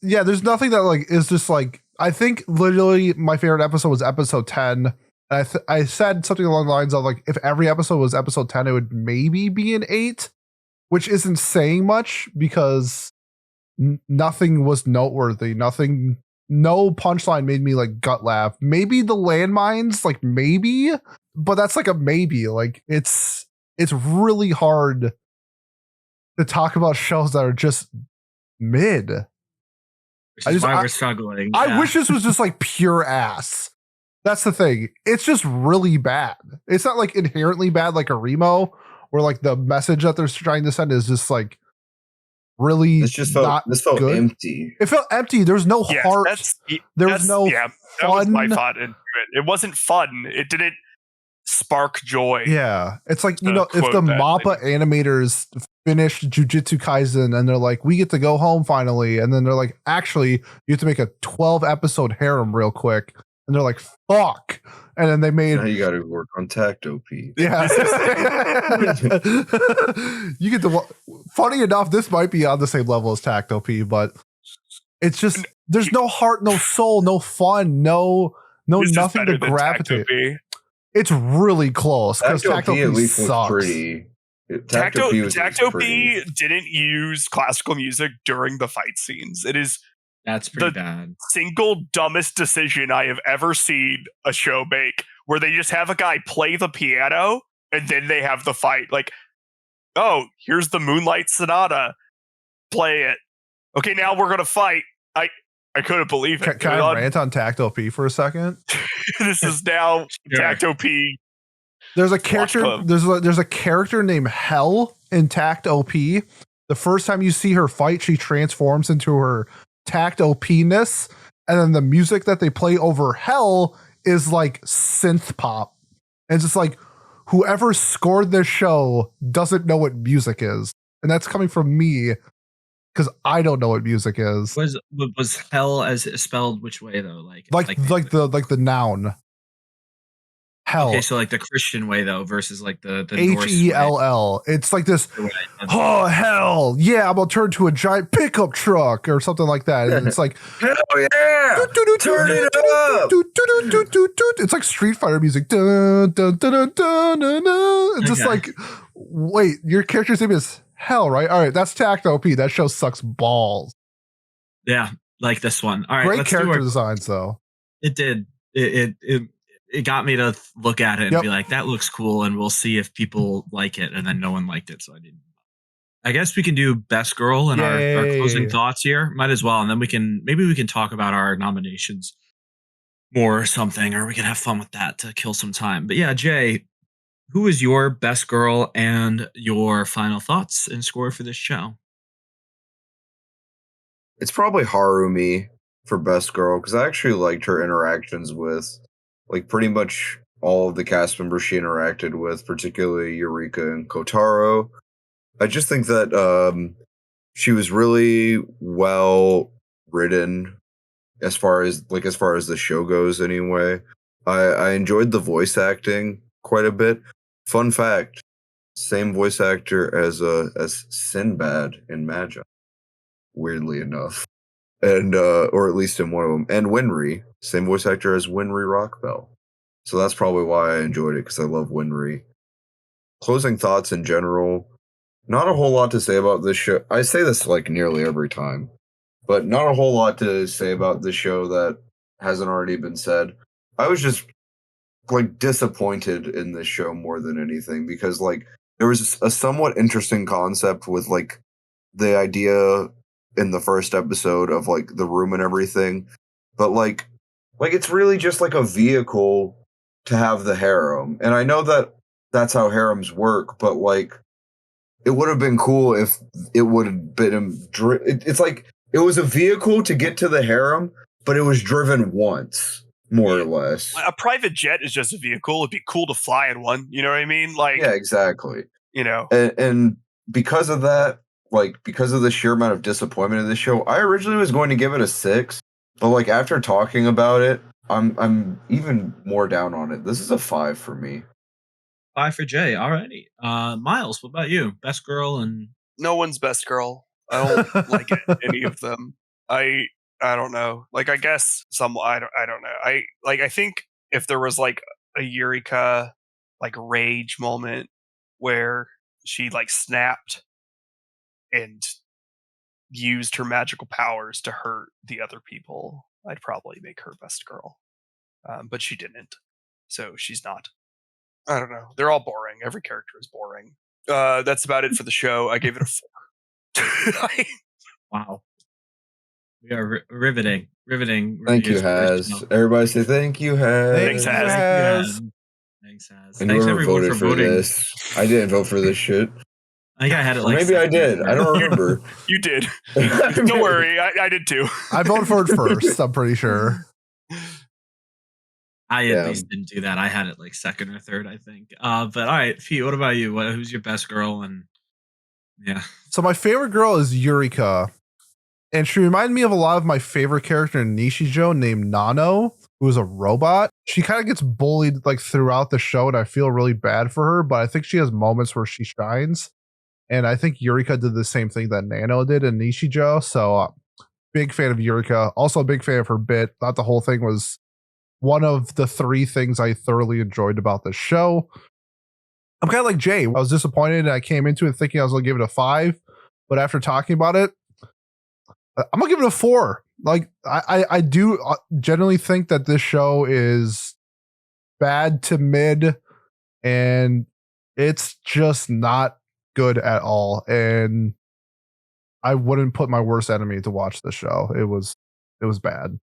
There's nothing that like is just like, I think literally my favorite episode was episode 10. And I said something along the lines of like, if every episode was episode 10, it would maybe be an 8, which isn't saying much because nothing was noteworthy. No punchline made me like gut laugh. Maybe the landmines, like maybe, but that's like a maybe. Like it's really hard to talk about shows that are just mid. Which is why we're struggling. I wish this was just like pure ass. That's the thing. It's just really bad. It's not like inherently bad like a Remo, where like the message that they're trying to send is just like really this felt good. empty. It felt empty. There's no heart. There was no fun. That was my thought into it. It wasn't fun. It didn't spark joy. Yeah. It's like, if the MAPPA animators finished Jujutsu Kaisen and they're like, we get to go home finally. And then they're like, actually, you have to make a 12 episode harem real quick. And they're like, fuck. And then they made. Now you got to work on Takt OP. Yeah. You get to. Funny enough, this might be on the same level as Takt OP, but it's just, there's no heart, no soul, no fun, no nothing to gravitate. It's really close because Takt OP at least sucks. Pretty. Takt OP didn't use classical music during the fight scenes. That's pretty bad. Single dumbest decision I have ever seen a show make, where they just have a guy play the piano and then they have the fight. Like, oh, here's the Moonlight Sonata. Play it. Okay, now we're gonna fight. I couldn't believe it. Can I rant on Takt OP for a second? This is now Takt OP. There's a character. There's a character named Hell in Takt OP. The first time you see her fight, she transforms into her Takt OP-ness, and then the music that they play over Hell is like synth pop. And it's just like, whoever scored this show doesn't know what music is, and that's coming from me because I don't know what music is. Was Hell as spelled which way though? Like the noun. Hell. Okay, so like the Christian way though versus like the Hell. It's like this. Oh hell yeah! I'm gonna turn to a giant pickup truck or something like that. And it's like hell yeah! Turn it up! It's like Street Fighter music. It's just like, wait, your character's name is Hell, right? All right, that's Takt OP. That show sucks balls. Yeah, like this one. All right, great character designs though. It did. It got me to look at it and be like, that looks cool, and we'll see if people like it. And then no one liked it, so I didn't. I guess we can do Best Girl and our closing thoughts here. Might as well, and then we can talk about our nominations more or something, or we can have fun with that to kill some time. But yeah, Jay, who is your Best Girl and your final thoughts and score for this show? It's probably Harumi for Best Girl because I actually liked her interactions with like pretty much all of the cast members she interacted with, particularly Eureka and Kotaro. I just think that she was really well written as far as the show goes anyway. I enjoyed the voice acting quite a bit. Fun fact, same voice actor as Sinbad in Magi, weirdly enough. And or at least in one of them. And Winry, same voice actor as Winry Rockbell. So that's probably why I enjoyed it, because I love Winry. Closing thoughts in general, not a whole lot to say about this show. I say this like nearly every time, but not a whole lot to say about this show that hasn't already been said. I was just like disappointed in this show more than anything, because like there was a somewhat interesting concept with like the idea in the first episode of like the room and everything, but like it's really just like a vehicle to have the harem. And I know that that's how harems work, but like it would have been cool if it would have been. It's like it was a vehicle to get to the harem, but it was driven once, more or less. A private jet is just a vehicle. It'd be cool to fly in one. You know what I mean? Like, yeah, exactly. You know, and because of that, like because of the sheer amount of disappointment of this show, I originally was going to give it a 6, but like after talking about it, I'm even more down on it. This is a 5 for me. 5 for Jay. Alrighty. Miles, what about you? Best girl and no one's best girl. I don't like any of them. I don't know. Like I guess some I don't know. I think if there was like a Eureka like rage moment where she like snapped and used her magical powers to hurt the other people, I'd probably make her best girl. But she didn't. So she's not. I don't know. They're all boring. Every character is boring. That's about it for the show. I gave it a 4. Wow. We are riveting. Thank you, Has. Everybody say thank you, Has. Thanks, Has. Thanks, Has. And Thanks whoever everyone voted for voting. This. I didn't vote for this shit. I think I had it Or like maybe I did. I don't remember. You did. Don't worry. I did too. I voted for it first, I'm pretty sure. I at least didn't do that. I had it like second or third, I think. But all right, Fee, what about you? Who's your best girl? And yeah. So my favorite girl is Eureka. And she reminded me of a lot of my favorite character in Nishijo named Nano, who is a robot. She kind of gets bullied like throughout the show, and I feel really bad for her, but I think she has moments where she shines. And I think Eureka did the same thing that Nano did in Nishijo. So big fan of Eureka. Also a big fan of her bit. Thought the whole thing was one of the 3 things I thoroughly enjoyed about the show. I'm kind of like Jay. I was disappointed and I came into it thinking I was going to give it a 5. But after talking about it, I'm going to give it a 4. Like I do generally think that this show is bad to mid and it's just not good at all. And I wouldn't put my worst enemy to watch the show. It was bad.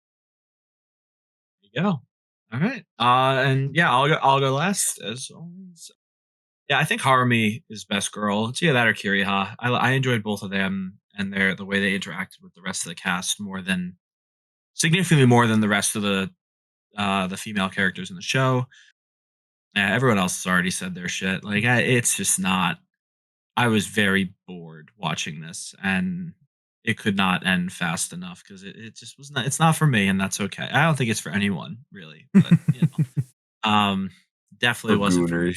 There you go. All right. And yeah, I'll go last as always. Yeah, I think Harumi is best girl. It's either that or Kiriha. I enjoyed both of them and the way they interacted with the rest of the cast significantly more than the rest of the female characters in the show. Everyone else has already said their shit. Like it's just not. I was very bored watching this, and it could not end fast enough because it just was not. It's not for me, and that's okay. I don't think it's for anyone really, but definitely wasn't for me.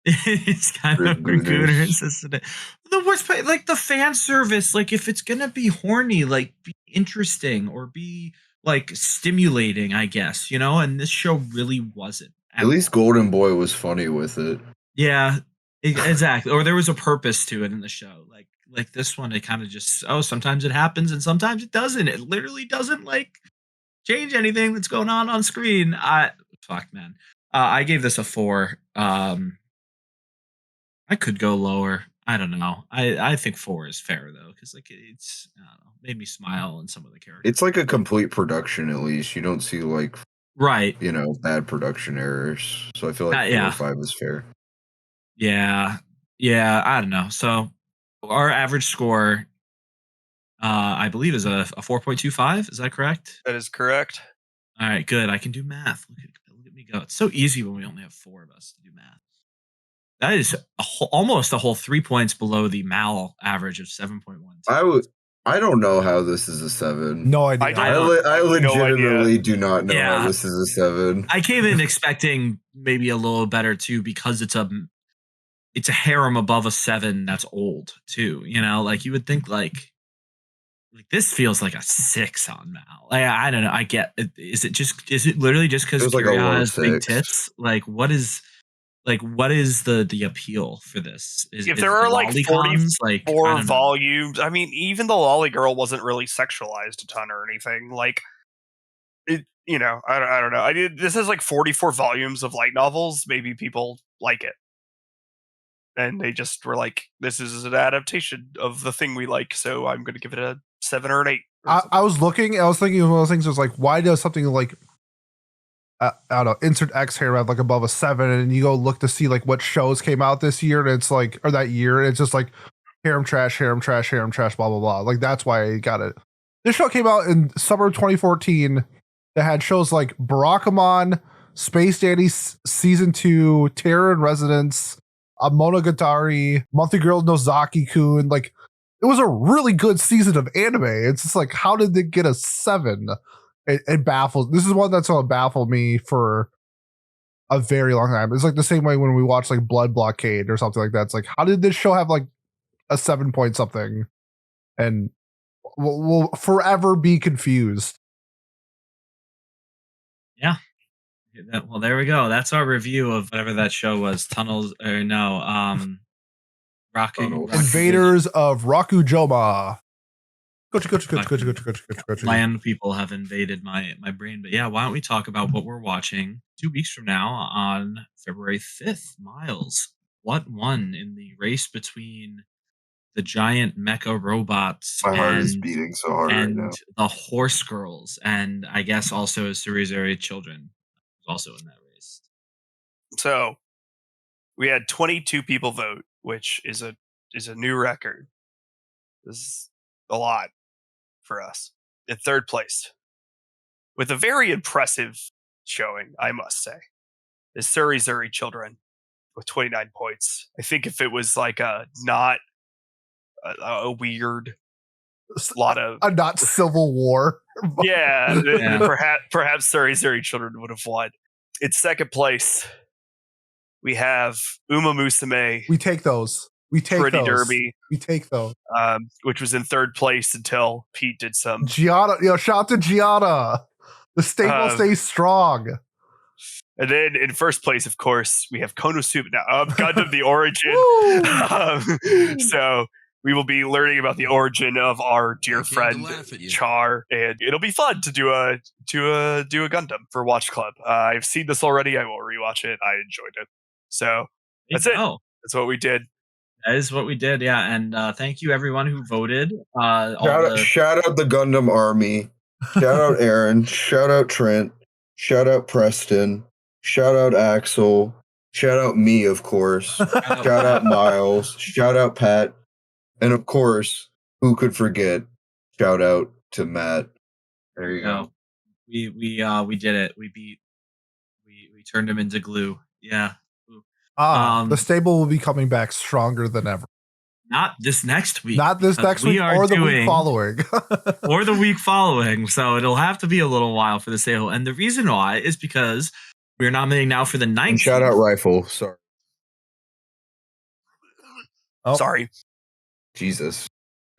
It's kind of Ragooners, isn't it? The worst part, like the fan service, like if it's gonna be horny, like be interesting or be like stimulating, I guess, and this show really wasn't. At least Golden Boy was funny with it. Yeah, exactly. Or there was a purpose to it in the show. Like this one, it kind of just, sometimes it happens and sometimes it doesn't. It literally doesn't like change anything that's going on screen. Fuck, man. I gave this a 4. I could go lower. I don't know. I think 4 is fair though, because like it's I don't know, made me smile in some of the characters. It's like a complete production at least. You don't see like right, bad production errors. So I feel like 4 or 5 is fair. Yeah. I don't know. So our average score, I believe, is a 4.25. Is that correct? That is correct. All right, good. I can do math. Look at me go. It's so easy when we only have 4 of us to do math. That is almost a whole 3 points below the Mal average of 7.1. I don't know how this is a 7. No idea. I legitimately do not know how this is a 7. I came in expecting maybe a little better too because it's a harem above a 7 that's old too. Like you would think like this feels like a 6 on Mal. I don't know. I get it. Is it literally just because Kiriha has big tits? Like what is the appeal for this? If there are like 44 volumes, I mean, even the Lolly Girl wasn't really sexualized a ton or anything. Like, I don't know. This has like 44 volumes of light novels. Maybe people like it, and they just were like, "This is an adaptation of the thing we like," so I'm going to give it a 7 or an 8. I was thinking of one of those things. Was like, why does something like I don't know, insert X here at like above a 7, and you go look to see like what shows came out this year, and it's like, or that year, and it's just like harem trash, harem trash, harem trash, blah blah blah. Like that's why I got it. This show came out in summer of 2014. That had shows like Barakamon, Space Dandy Season 2, Terror in Residence, Monogatari, Monthly Girl Nozaki-kun. Like, it was a really good season of anime. It's just like, how did they get a 7? It baffles. This is one that's going to baffle me for a very long time. It's like the same way when we watch like Blood Blockade or something like that. It's like, how did this show have like a 7 point something? And we'll forever be confused. Yeah. Well, there we go. That's our review of whatever that show was. Invaders of Rokujyoma. Land people have invaded my brain. But yeah, why don't we talk about what we're watching 2 weeks from now on February 5th? Miles, what won in the race between the giant mecha robots My heart is beating so hard right now. The horse girls, and I guess also Surizuri children also in that race. So we had 22 people vote, which is a new record. This is a lot for us. In third place, with a very impressive showing, I must say, is Surizuri Children with 29 points. I think if it was like a not a weird lot of not Civil War. yeah. Perhaps Surizuri Children would have won. In second place, we have Uma Musume. We take those. We take Pretty those. Derby. We take those. Which was in third place until Pete did some. Gianna, shout out to Gianna. The stable stays strong. And then in first place, of course, we have Konosuba. Now, Gundam the Origin. So we will be learning about the origin of our dear friend Char, and it'll be fun to do a Gundam for Watch Club. I've seen this already. I will rewatch it. I enjoyed it. So that's it. That's what we did. That is what we did, yeah. And thank you everyone who voted. Shout out the Gundam Army. Shout out Aaron. Shout out Trent. Shout out Preston. Shout out Axel. Shout out me, of course. Shout out Miles. Shout out Pat. And of course, who could forget? Shout out to Matt. There you go. We did it. We turned him into glue. Yeah. The stable will be coming back stronger than ever. Not this next week. Not this next week or the week following. Or the week following. So it'll have to be a little while for the stable. And the reason why is because we're nominating now for the 19th. And shout out Rifle. Sorry. Sorry. Jesus.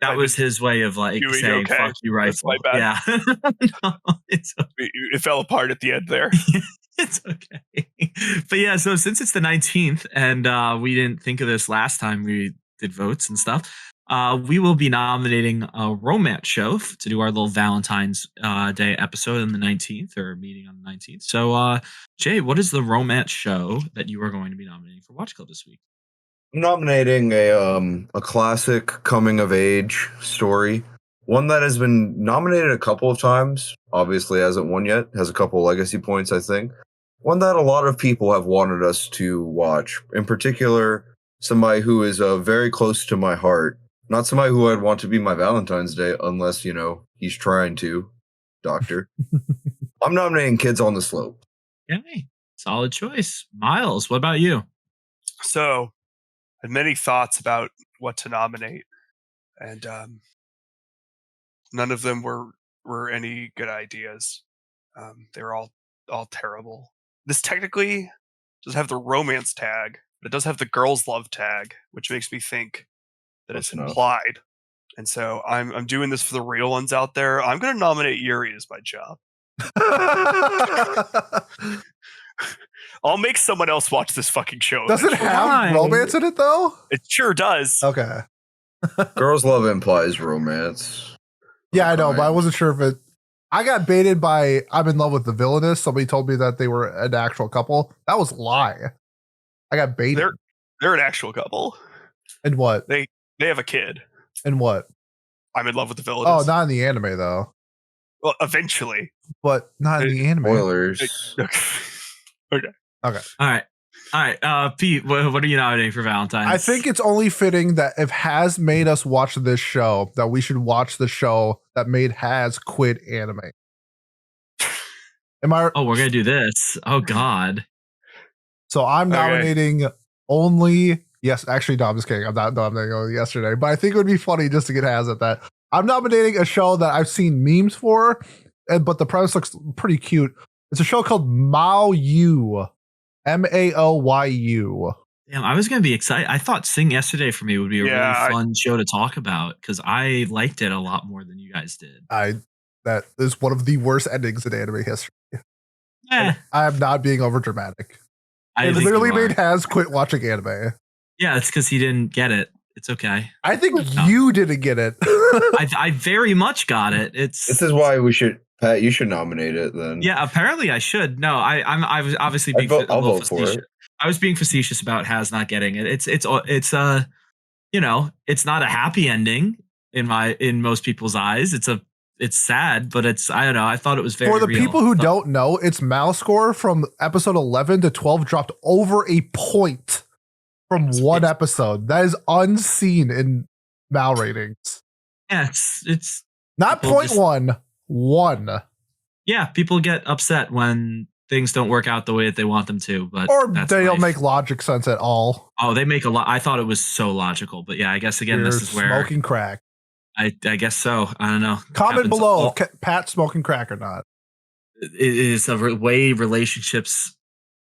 That was his way of like saying okay. Fuck you, Rifle. That's my bad. Yeah. No, it's okay. It fell apart at the end there. It's okay. But yeah, so since it's the 19th and we didn't think of this last time we did votes and stuff, we will be nominating a romance show to do our little Valentine's Day episode on the 19th or meeting on the 19th. So, Jay, what is the romance show that you are going to be nominating for Watch Club this week? I'm nominating a classic coming of age story. One that has been nominated a couple of times, obviously hasn't won yet, has a couple of legacy points, I think. One that a lot of people have wanted us to watch. In particular, somebody who is very close to my heart. Not somebody who I'd want to be my Valentine's Day, unless, he's trying to, Doctor. I'm nominating Kids on the Slope. Okay, solid choice. Miles, what about you? So, I had many thoughts about what to nominate, and none of them were any good ideas. They were all terrible. This technically does have the romance tag, but it does have the girls love tag, which makes me think that it's implied. And so I'm doing this for the real ones out there. I'm going to nominate Yuri as my job. I'll make someone else watch this fucking show. Does it have romance in it though? It sure does. Okay. Girls love implies romance. Yeah, I know, but I wasn't sure if it. I got baited by I'm in love with the villainess. Somebody told me that they were an actual couple. That was a lie. I got baited. They're an actual couple. And what? They have a kid. And what? I'm in love with the villainess. Oh, not in the anime though. Well, eventually. but not in the anime. Spoilers. Okay. All right. Pete, what are you nominating for Valentine's? I think it's only fitting that if Has made us watch this show, that we should watch the show that made Has quit anime. Am I? Oh, we're gonna do this. Oh God. So I'm Okay. nominating only. Yes, actually, no, I'm just kidding. I'm not nominating only yesterday, but I think it would be funny just to get Has at that. I'm nominating a show that I've seen memes for, but the premise looks pretty cute. It's a show called Maoyu, Maoyu. Damn, I was gonna be excited. I thought Sing Yesterday for me would be a really fun show to talk about because I liked it a lot more than you guys did. That is one of the worst endings in anime history. Eh, I am not being over dramatic. I It think literally you are. made Has quit watching anime. Yeah, it's because he didn't get it. It's okay. I think No. you didn't get it. I very much got it. This is why we should, Pat. You should nominate it then. Yeah, apparently I should. No, I was obviously being I'll vote for facetious. it. I was being facetious about Has not getting it. It's it's not a happy ending in most people's eyes. It's sad, but I don't know. I thought it was very For the real. people who don't know, its Mal score from episode 11 to 12 dropped over a point from one episode. That is unseen in Mal ratings. Yeah, it's Not people point just- one. yeah. People get upset when things don't work out the way that they want them to, but Or that's they don't life. make logic sense at all. Oh, they make a lot. I thought it was so logical, but yeah, I guess again, You're this is where smoking crack. I guess so. I don't know. Comment Happens below all- if Pat smoking crack or not. it is a way relationships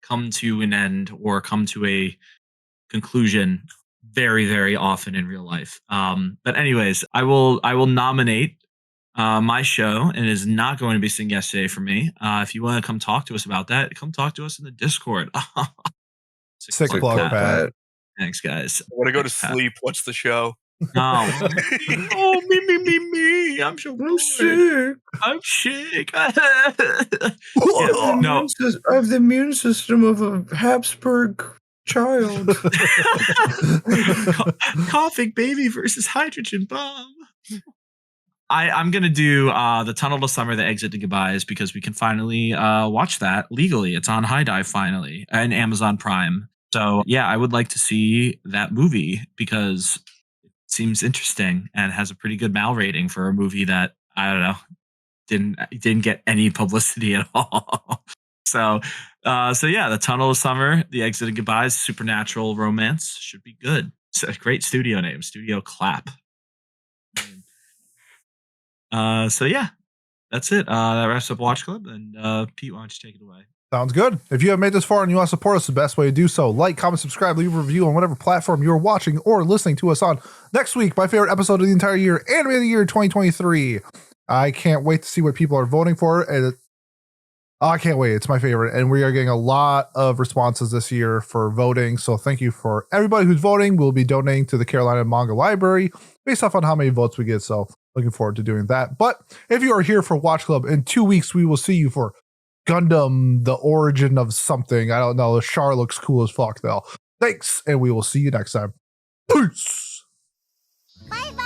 come to an end or come to a conclusion very, very often in real life. But anyways, I will nominate my show, and it is not going to be Sing Yesterday for me. If you want to come talk to us about that, come talk to us in the Discord. Sick plug, Pat. Pat. Thanks, guys. I want to go to Thanks, Pat. sleep. What's the show? Oh, oh, me. I'm so bored. sick. I'm sick. I No. have the immune system of a Habsburg child. Coughing baby versus hydrogen bomb. I'm gonna do the Tunnel to Summer, the Exit to Goodbyes, because we can finally watch that legally. It's on High Dive finally and Amazon Prime. So yeah, I would like to see that movie because it seems interesting and has a pretty good Mal rating for a movie that I don't know didn't get any publicity at all. So yeah, the Tunnel of Summer, the Exit and Goodbyes, supernatural romance should be good. It's a great studio name, Studio Clap. So yeah, that's it. That wraps up Watch Club. And Pete, why don't you take it away? Sounds good. If you have made this far and you want to support us, the best way to do so, like, comment, subscribe, leave a review on whatever platform you're watching or listening to us on. Next week, my favorite episode of the entire year, Anime of the Year 2023. I can't wait to see what people are voting for. And I can't wait. It's my favorite. And we are getting a lot of responses this year for voting. So thank you for everybody who's voting. We'll be donating to the Carolina Manga Library based off on how many votes we get. So looking forward to doing that. But if you are here for Watch Club, in 2 weeks, we will see you for Gundam, the origin of something. I don't know. The Char looks cool as fuck, though. Thanks. And we will see you next time. Peace. Bye-bye.